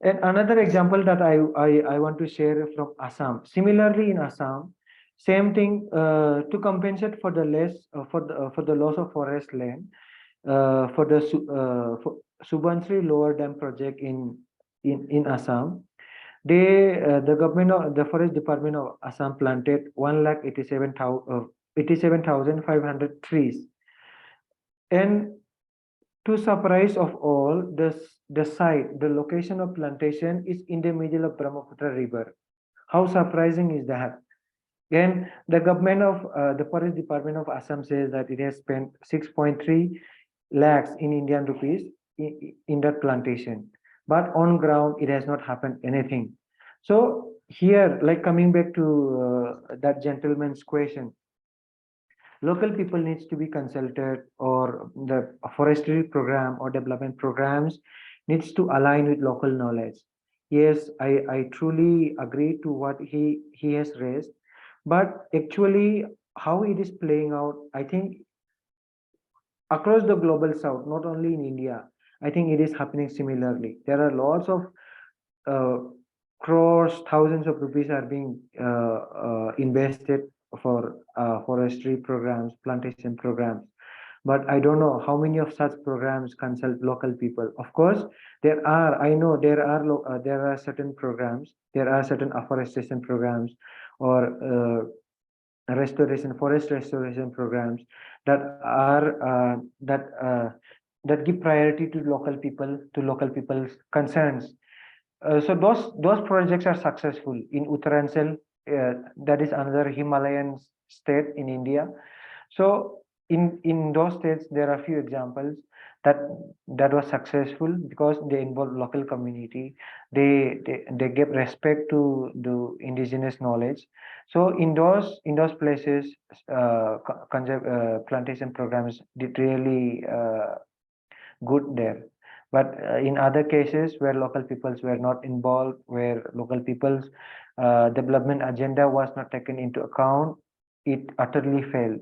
And another example that I want to share from Assam. Similarly, in Assam, same thing, to compensate for the loss of forest land, for the Subansiri Lower Dam project in Assam. The government of the Forest Department of Assam planted 1,87,500 trees, and to surprise of all, the location of plantation is in the middle of Brahmaputra River. How surprising is that? And the government of the Forest Department of Assam says that it has spent 6.3 lakhs in Indian rupees in that plantation, but on ground it has not happened anything. So here, like coming back to that gentleman's question, local people needs to be consulted, or the forestry program or development programs needs to align with local knowledge. Yes, I truly agree to what he has raised, but actually how it is playing out, I think across the global south, not only in India, I think it is happening similarly. There are lots of crores, thousands of rupees are being invested for forestry programs, plantation programs. But I don't know how many of such programs consult local people. Of course, there are. I know there are certain programs. There are certain afforestation programs or forest restoration programs that are that give priority to local people's concerns. So those projects are successful in Uttaranchal, that is another Himalayan state in India. So in those states there are few examples that was successful because they involve local community. They give respect to the indigenous knowledge. So in those places, plantation programs did really good there. But in other cases where local peoples were not involved, where local people's development agenda was not taken into account, it utterly failed.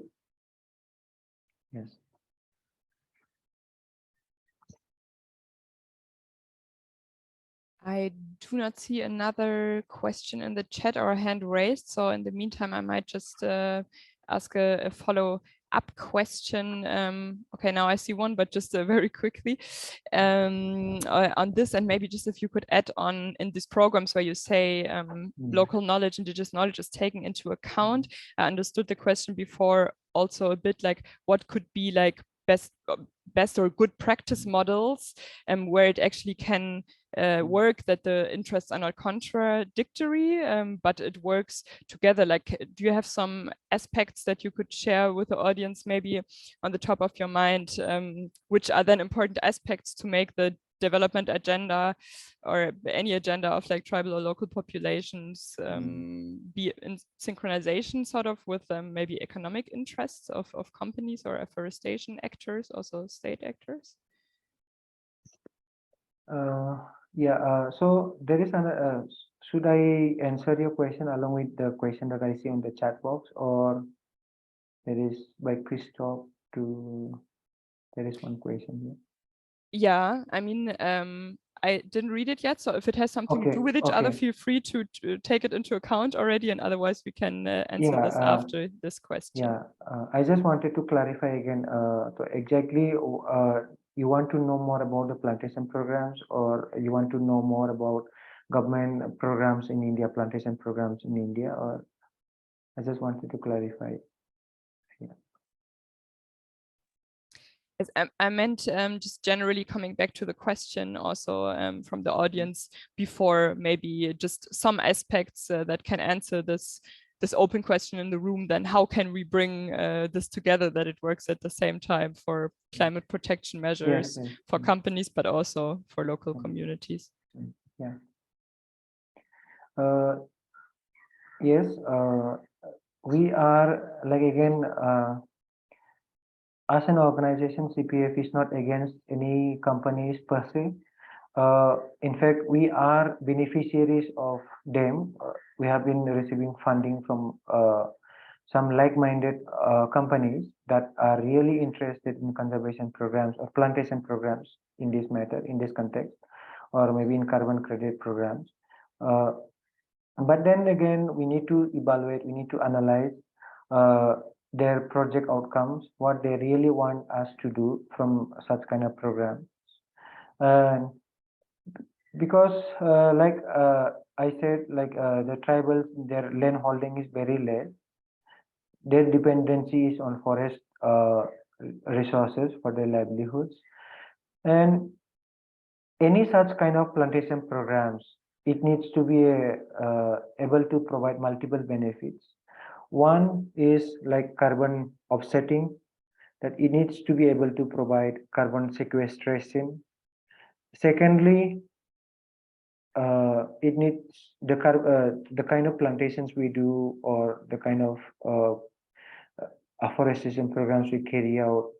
Yes. I do not see another question in the chat or a hand raised. So in the meantime, I might just ask a follow-up question. Okay, now I see one, but just very quickly on this, and maybe just if you could add on in these programs where you say local knowledge, indigenous knowledge is taken into account. I understood the question before also a bit like what could be like best or good practice models where it actually can work, that the interests are not contradictory, but it works together. Like, do you have some aspects that you could share with the audience, maybe on the top of your mind, which are then important aspects to make the development agenda or any agenda of like tribal or local populations be in synchronization sort of with maybe economic interests of companies or afforestation actors, also state actors? So there is another, should I answer your question along with the question that I see on the chat box, or there is by Christoph there is one question here. Yeah, I mean, I didn't read it yet, so if it has something to do with each other, feel free to take it into account already, and otherwise we can answer this after this question. Yeah, I just wanted to clarify again, so exactly you want to know more about the plantation programs, or you want to know more about government programs in India, plantation programs in India, or I just wanted to clarify. Yeah. Yes, I meant just generally coming back to the question also from the audience before, maybe just some aspects that can answer this open question in the room. Then how can we bring this together that it works at the same time for climate protection measures for companies, but also for local communities? Yeah. Yes, we are like again. As an organization, CPF is not against any companies per se. In fact, we are beneficiaries of them. We have been receiving funding from some like-minded companies that are really interested in conservation programs or plantation programs in this matter, in this context, or maybe in carbon credit programs. But then again, we need to evaluate, we need to analyze their project outcomes, what they really want us to do from such kind of programs. Because I said, the tribals, their land holding is very less. Their dependency is on forest resources for their livelihoods. And any such kind of plantation programs, it needs to be able to provide multiple benefits. One is like carbon offsetting, that it needs to be able to provide carbon sequestration. Secondly, it needs the kind of plantations we do, or the kind of afforestation programs we carry out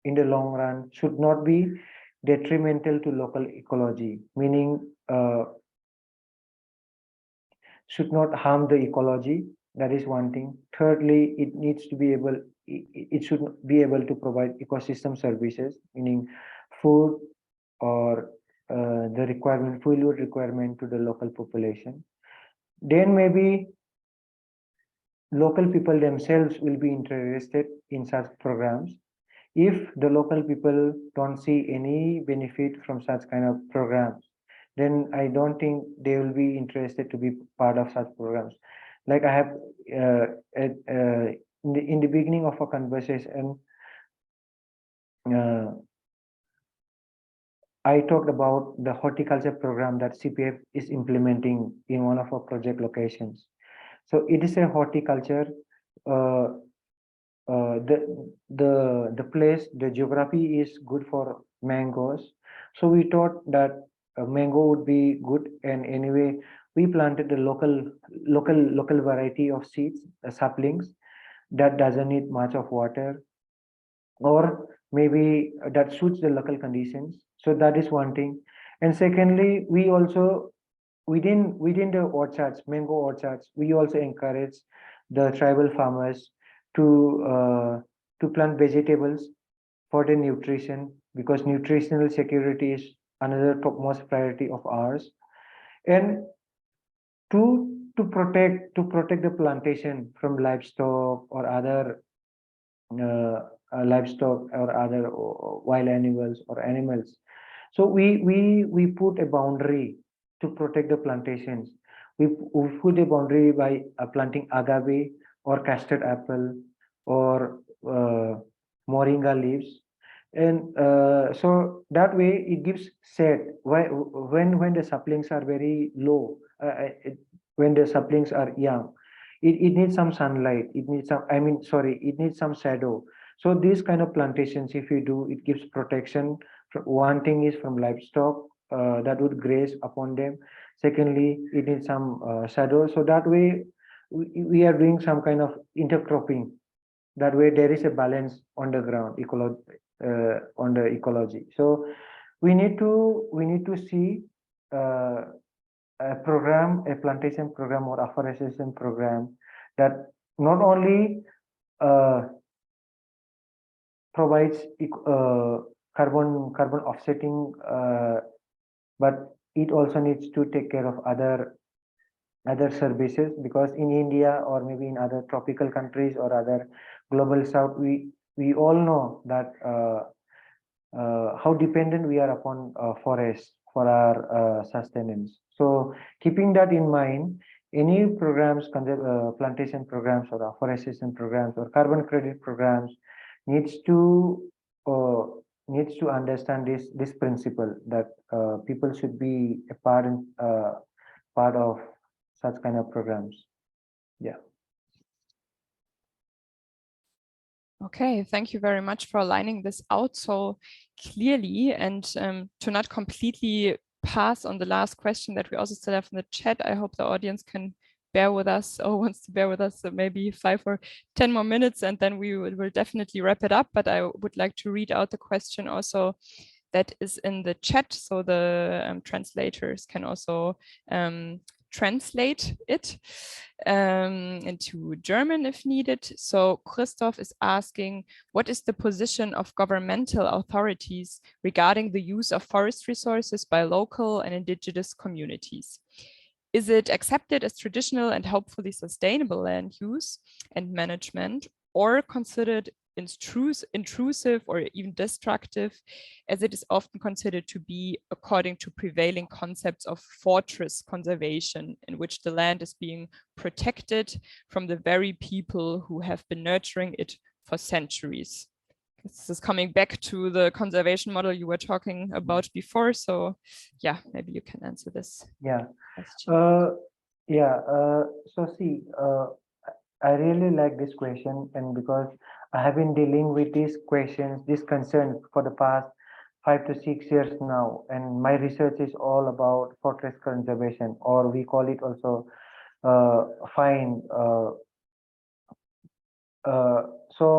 in the long run should not be detrimental to local ecology, meaning should not harm the ecology. That is one thing. Thirdly, it needs to be able, it should be able to provide ecosystem services, meaning food or the requirement, food requirement to the local population. Then maybe local people themselves will be interested in such programs. If the local people don't see any benefit from such kind of programs, then I don't think they will be interested to be part of such programs. Like I have in the beginning of a conversation, I talked about the horticulture program that CPF is implementing in one of our project locations. So it is a horticulture. The place, the geography is good for mangoes. So we thought that a mango would be good, and anyway, we planted the local variety of seeds, saplings, that doesn't need much of water, or maybe that suits the local conditions. So that is one thing. And secondly, we also within the orchards, mango orchards, we also encourage the tribal farmers to plant vegetables for the nutrition, because nutritional security is another topmost priority of ours. And to protect the plantation from livestock or other livestock or other wild animals or animals. So we put a boundary to protect the plantations. We put a boundary by planting agave or custard apple or moringa leaves. And so that way it gives shade when the saplings are very low, when the saplings are young, it needs some sunlight, it needs some, it needs some shadow. So these kind of plantations, if you do, it gives protection. One thing is from livestock that would graze upon them. Secondly, it needs some shadow. So that way we are doing some kind of intercropping. That way there is a balance on the ground, on the ecology. So we need to see a program, a plantation program or afforestation program that not only provides carbon offsetting, but it also needs to take care of other services, because in India or maybe in other tropical countries or other global south, we all know that how dependent we are upon forests for our sustenance. So keeping that in mind, any programs, plantation programs or afforestation programs or carbon credit programs needs to understand this principle, that people should be a part of such kind of programs. Yeah. Okay, thank you very much for lining this out so clearly, and to not completely pass on the last question that we also still have in the chat. I hope the audience can bear with us, or wants to bear with us, so maybe 5 or 10 more minutes, and then we will definitely wrap it up. But I would like to read out the question also that is in the chat, so the translators can also translate it into German if needed. So Christoph is asking, what is the position of governmental authorities regarding the use of forest resources by local and indigenous communities? Is it accepted as traditional and hopefully sustainable land use and management, or considered intrusive or even destructive, as it is often considered to be according to prevailing concepts of fortress conservation, in which the land is being protected from the very people who have been nurturing it for centuries. This is coming back to the conservation model you were talking about before. So yeah, maybe you can answer this question. So see, I really like this question, and because I have been dealing with these questions, these concerns for the past 5 to 6 years now, and my research is all about fortress conservation, or we call it also fine. So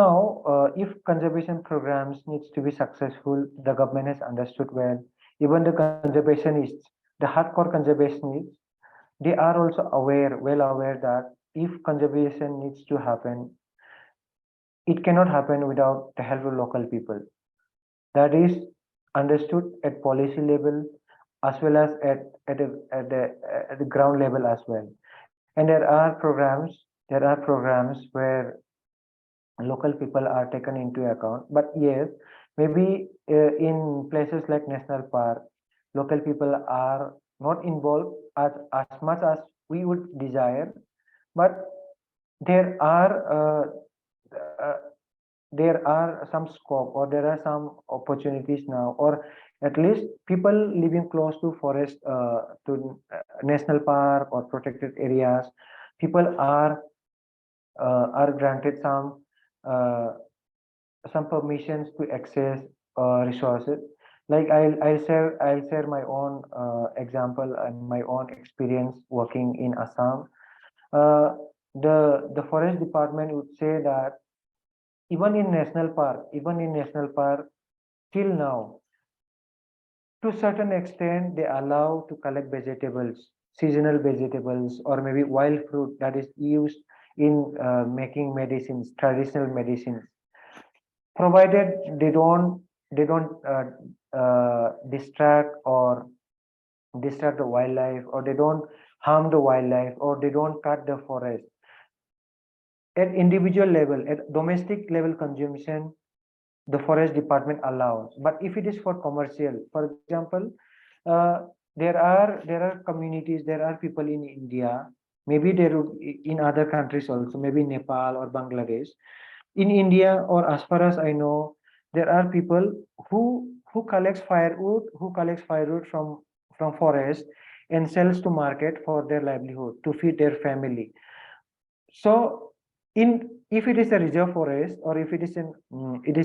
now, if conservation programs needs to be successful, the government has understood well. Even the conservationists, the hardcore conservationists, they are also well aware that if conservation needs to happen, it cannot happen without the help of local people. That is understood at policy level as well as at the ground level as well. And there are programs where local people are taken into account. But yes, maybe in places like national park, local people are not involved as much as we would desire. But there are some scope, or there are some opportunities now, or at least people living close to forest, to national park or protected areas, people are granted some permissions to access resources. Like I'll share my own example and my own experience working in Assam. The forest department would say that even in national park, till now, to a certain extent, they allow to collect vegetables, seasonal vegetables, or maybe wild fruit that is used in making medicines, traditional medicines, provided they don't distract the wildlife, or they don't harm the wildlife, or they don't cut the forest. At individual level, at domestic level consumption, the forest department allows. But if it is for commercial, for example, there are communities, there are people in India, maybe there would in other countries also, maybe Nepal or Bangladesh. In India, or as far as I know, there are people who collects firewood, from forest and sells to market for their livelihood, to feed their family. So if it is a reserve forest, or if it is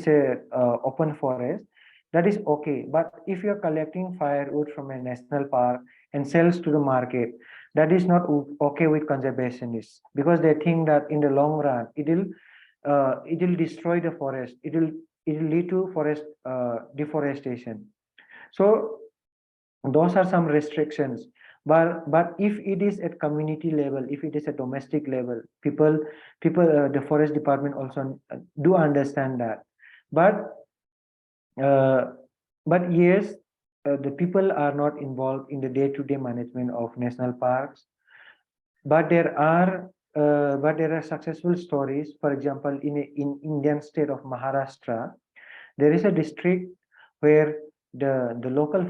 a open forest, that is okay. But if you are collecting firewood from a national park and sells to the market, that is not okay with conservationists, because they think that in the long run it will destroy the forest. It will lead to forest deforestation. So those are some restrictions. But if it is at community level, if it is at domestic level, people the forest department also do understand that. But yes, the people are not involved in the day-to-day management of national parks. But there are successful stories. For example, in Indian state of Maharashtra, there is a district where the local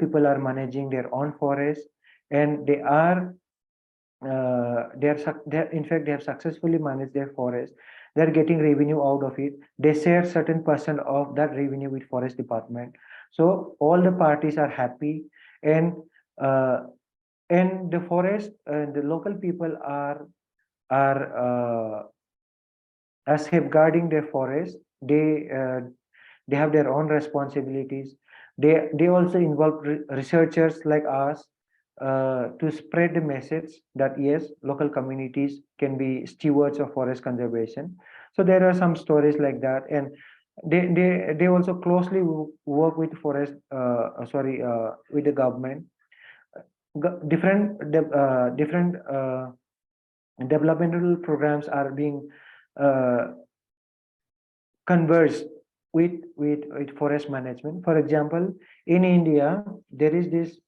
people are managing their own forest, and they have successfully managed their forest. They're getting revenue out of it. They share certain percent of that revenue with forest department. So all the parties are happy, and the forest, the local people are safeguarding their forest. They have their own responsibilities. They also involve researchers like us to spread the message that yes, local communities can be stewards of forest conservation. So there are some stories like that, and they also closely work with with the government. Different developmental programs are being converged with forest management. For example, in India, there is this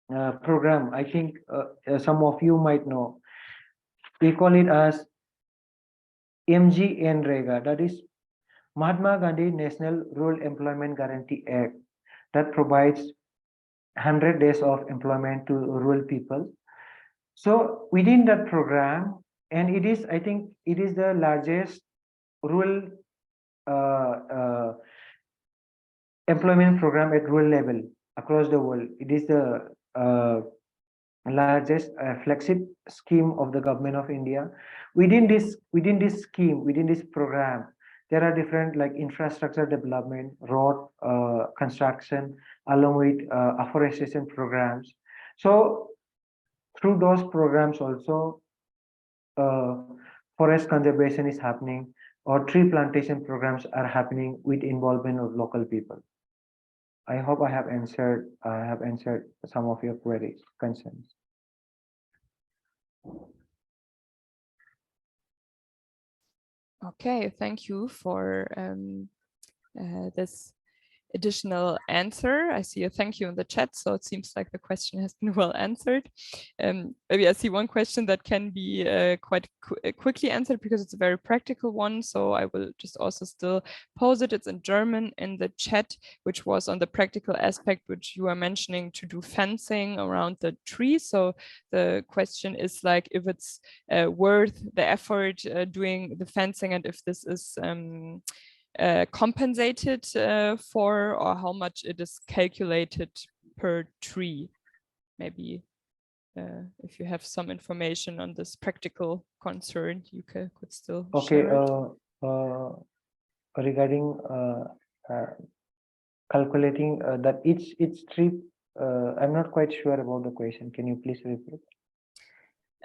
program. I think some of you might know. We call it as MGNREGA, that is Mahatma Gandhi National Rural Employment Guarantee Act, that provides 100 days of employment to rural people. So within that program, and it is, I think, it is the largest rural employment program at rural level across the world. It is the largest flagship scheme of the government of India. Within this scheme, within this program, there are different like infrastructure development, road construction, along with afforestation programs. So through those programs also, forest conservation is happening, or tree plantation programs are happening with involvement of local people. I hope I have answered some of your queries, concerns. Okay, thank you for this additional answer. I see a thank you in the chat, so it seems like the question has been well answered. Maybe I see one question that can be quite quickly answered because it's a very practical one, so I will just also still pose it. It's in German in the chat, which was on the practical aspect which you are mentioning, to do fencing around the tree. So the question is like if it's worth the effort doing the fencing, and if this is compensated for, or how much it is calculated per tree. Maybe if you have some information on this practical concern, you could still share it. Regarding calculating that each tree, I'm not quite sure about the question. Can you please repeat?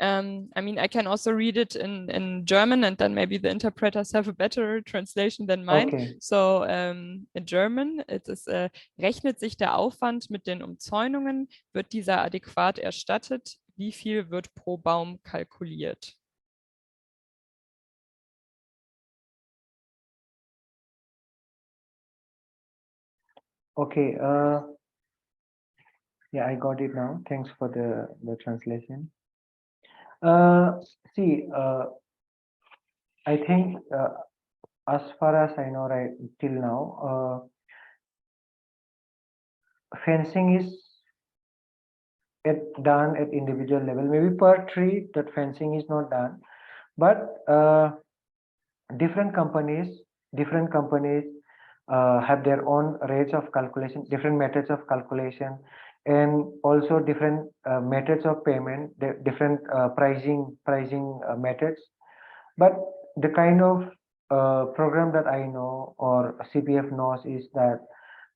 I mean, I can also read it in German, and then maybe the interpreters have a better translation than mine. Okay. So in German, it is, rechnet sich der Aufwand mit den Umzäunungen? Wird dieser adäquat erstattet? Wie viel wird pro Baum kalkuliert? Okay. Yeah, I got it now. Thanks for the translation. See, I think as far as I know right till now, fencing is done at individual level. Maybe per tree that fencing is not done, but different companies have their own rates of calculation, different methods of calculation, and also different methods of payment, different pricing methods. But the kind of program that I know, or CPF knows, is that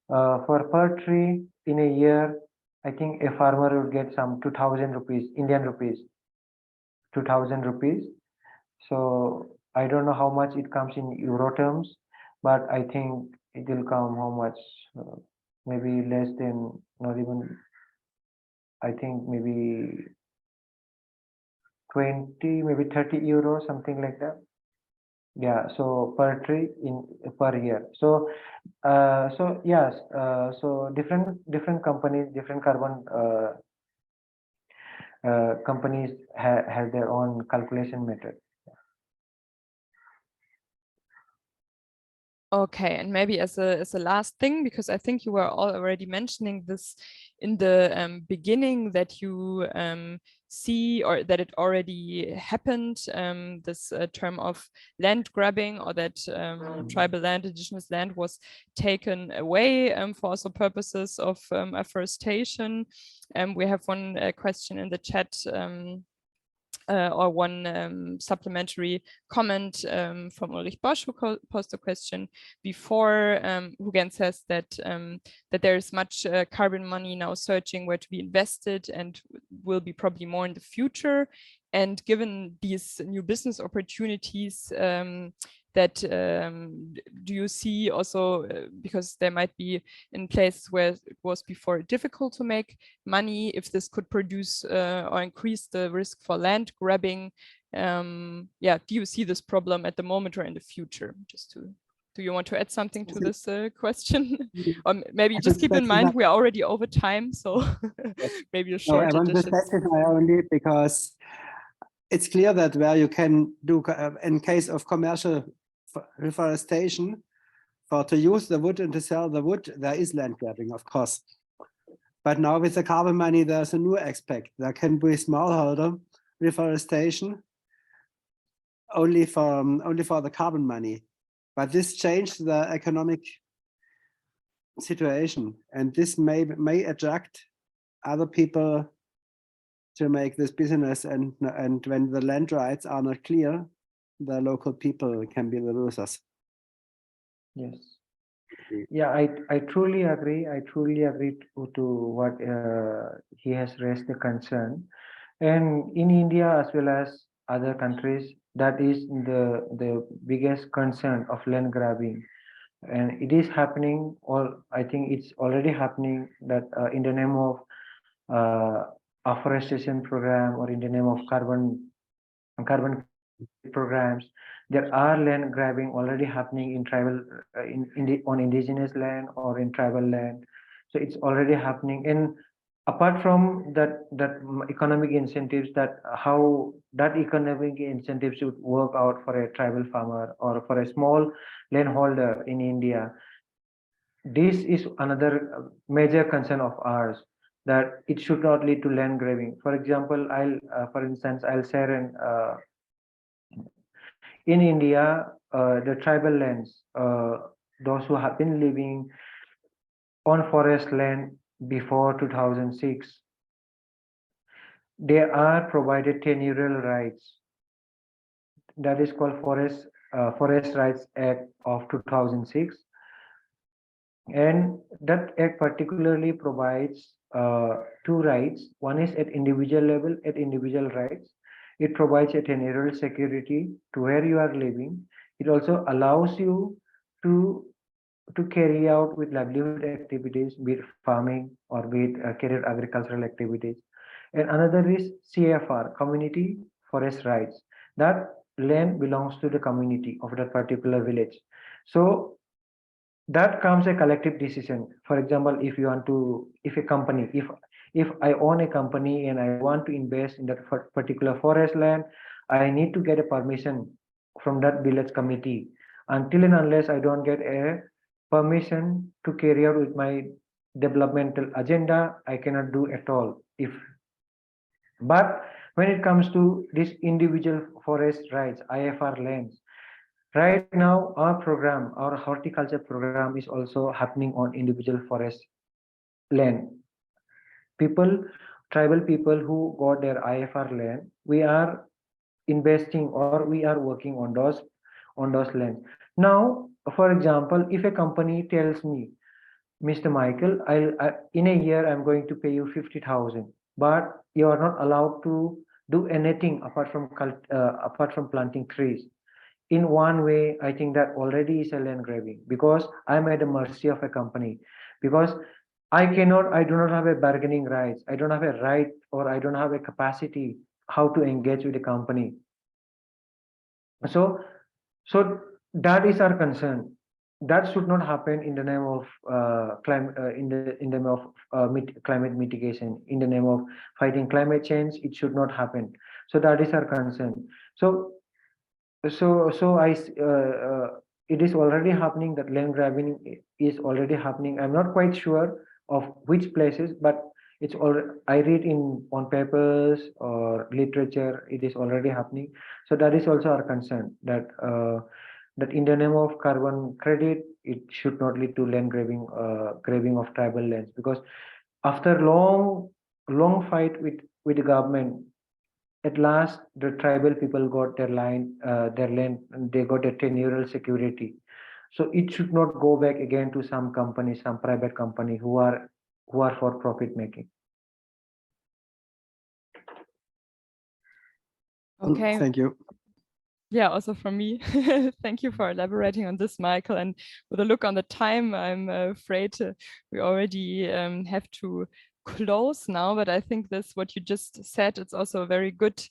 for per tree in a year, I think a farmer will get some 2,000 rupees, Indian rupees, 2,000 rupees. So I don't know how much it comes in euro terms, but I think it will come how much, maybe less than, not even, I think maybe 20, maybe 30 euros, something like that. Yeah, so per tree in per year. So so yes, so different companies, different carbon companies have their own calculation method. Okay, and maybe as a last thing, because I think you were already mentioning this in the beginning, that you see, or that it already happened, this term of land grabbing, or that tribal land, indigenous land was taken away for also purposes of afforestation. We have one question in the chat, or one supplementary comment from Ulrich Bosch, who posed a question before, who again says that that there is much carbon money now searching where to be invested, and will be probably more in the future. And given these new business opportunities, that do you see also, because there might be in places where it was before difficult to make money, if this could produce or increase the risk for land grabbing? Yeah, do you see this problem at the moment or in the future? Just to Do you want to add something to this question? Mm. Or maybe I just would keep in mind specify- we are already over time, so maybe a No, short I want to addition. specify only because it's clear that where you can do, in case of commercial reforestation, for to use the wood and to sell the wood, there is land grabbing, of course. But now with the carbon money, there's a new aspect. There can be smallholder reforestation only for the carbon money. But this changed the economic situation, and this may attract other people to make this business. And when the land rights are not clear, the local people can be the losers. Yes. Yeah, I truly agree. I truly agree to what he has raised the concern. And in India as well as other countries, that is the biggest concern of land grabbing. And it is happening, or I think it's already happening, that in the name of afforestation program, or in the name of carbon programs, there are land grabbing already happening in tribal on indigenous land or in tribal land. So it's already happening. And apart from that economic incentives, that how that economic incentives should work out for a tribal farmer or for a small landholder in India, this is another major concern of ours, that it should not lead to land grabbing. For example, for instance, I'll share an in India, the tribal lands, those who have been living on forest land before 2006, they are provided tenurial rights. That is called Forest Rights Act of 2006. And that act particularly provides two rights. One is at individual level, at individual rights. It provides a tenurial security to where you are living. It also allows you to carry out with livelihood activities, be it farming or be it career agricultural activities. And another is CFR, Community Forest Rights. That land belongs to the community of that particular village. So that comes a collective decision. For example, if a company, if I own a company and I want to invest in that particular forest land, I need to get a permission from that village committee. Until and unless I don't get a permission to carry out with my developmental agenda, I cannot do at all. But when it comes to this individual forest rights, IFR lands, right now our program, our horticulture program, is also happening on individual forest land. Tribal people who got their IFR land, we are investing or we are working on those lands. Now, for example, if a company tells me, Mr. Michael, in a year I'm going to pay you 50,000, but you are not allowed to do anything apart from planting trees. In one way, I think that already is a land grabbing, because I'm at the mercy of a company, because I do not have a bargaining rights. I don't have a right, or I don't have a capacity how to engage with the company. So that is our concern. That should not happen in the name of climate mitigation, in the name of fighting climate change. It should not happen. So that is our concern. It is already happening, that land grabbing is already happening. I'm not quite sure of which places, but I read on papers or literature, it is already happening. So that is also our concern, that in the name of carbon credit, it should not lead to land grabbing of tribal lands, because after long fight with the government, at last the tribal people got their land, they got a tenurial security. So it should not go back again to some company, some private company who are for profit making. Okay. Thank you. Yeah, also from me, thank you for elaborating on this, Michael. And with a look on the time, I'm afraid we already have to close now, but I think this, what you just said, it's also a very good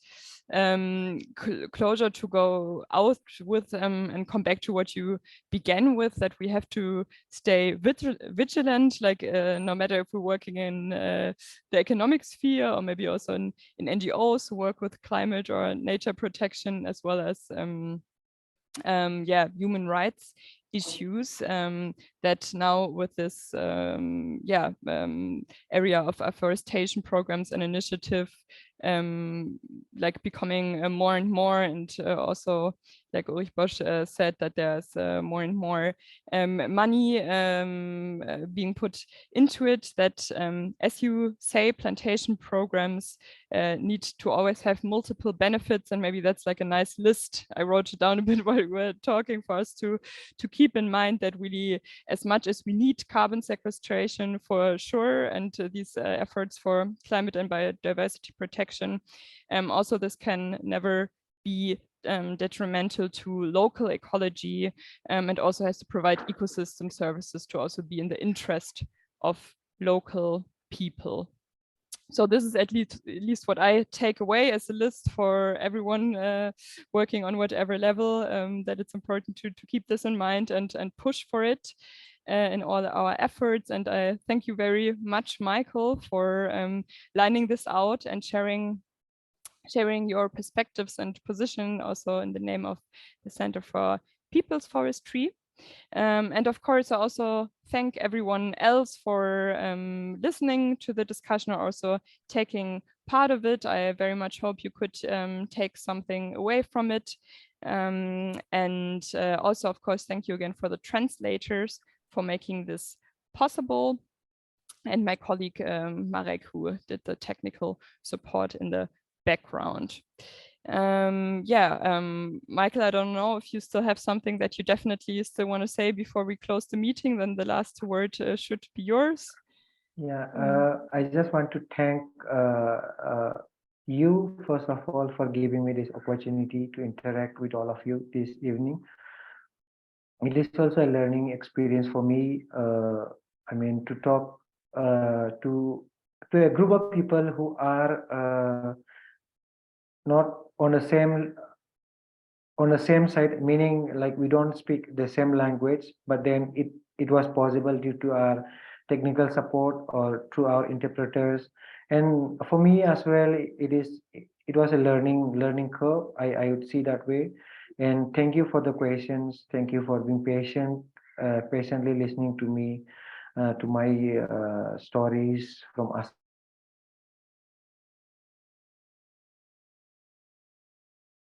closure to go out with and come back to what you began with, that we have to stay vigilant, like no matter if we're working in the economic sphere or maybe also in NGOs who work with climate or nature protection, as well as human rights issues, that now with this area of afforestation programs and initiative like becoming more and more, and also like Ulrich Bosch said, that there's more and more money being put into it, that as you say, plantation programs need to always have multiple benefits, and maybe that's like a nice list. I wrote it down a bit while we were talking, for us to keep in mind that really, as much as we need carbon sequestration for sure, and these efforts for climate and biodiversity protection, also this can never be detrimental to local ecology, and also has to provide ecosystem services to also be in the interest of local people. So this is at least what I take away as a list for everyone working on whatever level, that it's important to keep this in mind and push for it in all our efforts. And I thank you very much, Michael, for lining this out and sharing your perspectives and position also in the name of the Center for People's Forestry. And of course, I also thank everyone else for listening to the discussion or also taking part of it. I very much hope you could take something away from it. And also, of course, thank you again for the translators for making this possible. And my colleague Marek, who did the technical support in the background. Michael, I don't know if you still have something that you definitely still want to say before we close the meeting, then the last word should be yours. I just want to thank you, first of all, for giving me this opportunity to interact with all of you this evening. It is also a learning experience for me. I mean, to talk to a group of people who are not on the same side, meaning like we don't speak the same language, but then it was possible due to our technical support or through our interpreters. And for me as well, it was a learning curve. I would see that way. And thank you for the questions. Thank you for being patient, patiently listening to me, to my stories from us.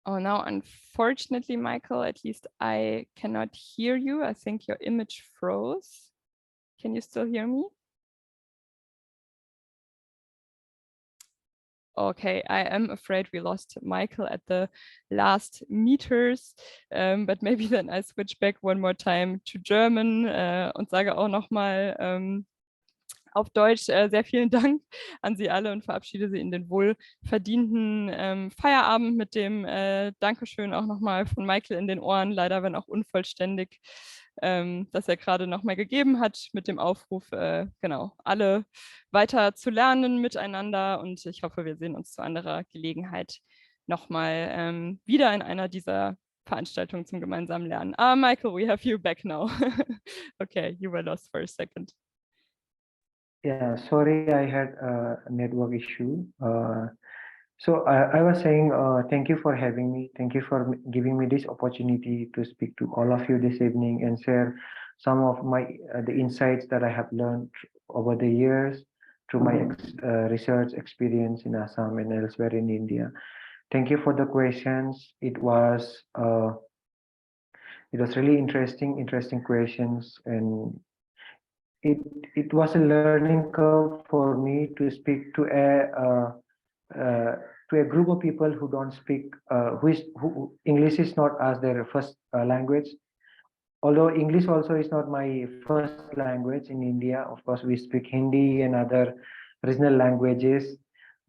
Oh, now, unfortunately, Michael, at least I cannot hear you. I think your image froze. Can you still hear me? Okay, I am afraid we lost Michael at the last meters, but maybe then I switch back one more time to German und sage auch nochmal auf Deutsch sehr vielen Dank an Sie alle und verabschiede Sie in den wohlverdienten Feierabend mit dem Dankeschön auch nochmal von Michael in den Ohren, leider wenn auch unvollständig, dass er gerade nochmal gegeben hat mit dem Aufruf, genau, alle weiter zu lernen miteinander, und ich hoffe, wir sehen uns zu anderer Gelegenheit nochmal wieder in einer dieser Veranstaltungen zum gemeinsamen Lernen. Michael, we have you back now. Okay, you were lost for a second. Yeah, sorry, I had a network issue. So I was saying, thank you for having me. Thank you for giving me this opportunity to speak to all of you this evening and share some of the insights that I have learned over the years through my research experience in Assam and elsewhere in India. Thank you for the questions. It was really interesting questions, and it was a learning curve for me to speak to a group of people who don't speak, who English is not as their first language. Although English also is not my first language in India, of course we speak Hindi and other regional languages,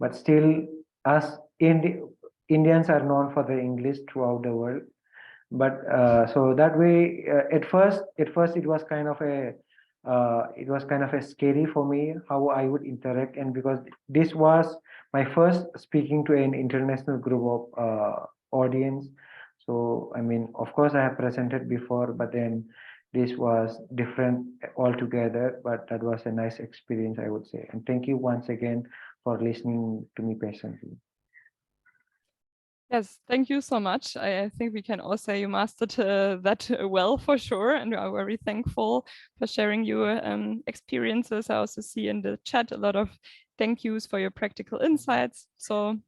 but still us Indians are known for their English throughout the world. But so that way, at first it was kind of a it was kind of a scary for me how I would interact, and because this was my first speaking to an international group of audience. So I mean, of course, I have presented before, but then this was different altogether. But that was a nice experience, I would say. And thank you once again for listening to me patiently. Yes, thank you so much. I think we can all say you mastered that well for sure, and we are very thankful for sharing your experiences. I also see in the chat a lot of thank yous for your practical insights. So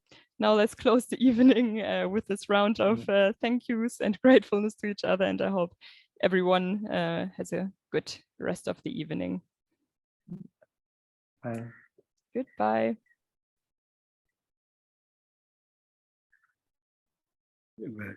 now let's close the evening with this round of thank yous and gratefulness to each other, and I hope everyone has a good rest of the evening. Bye. Goodbye. Goodbye.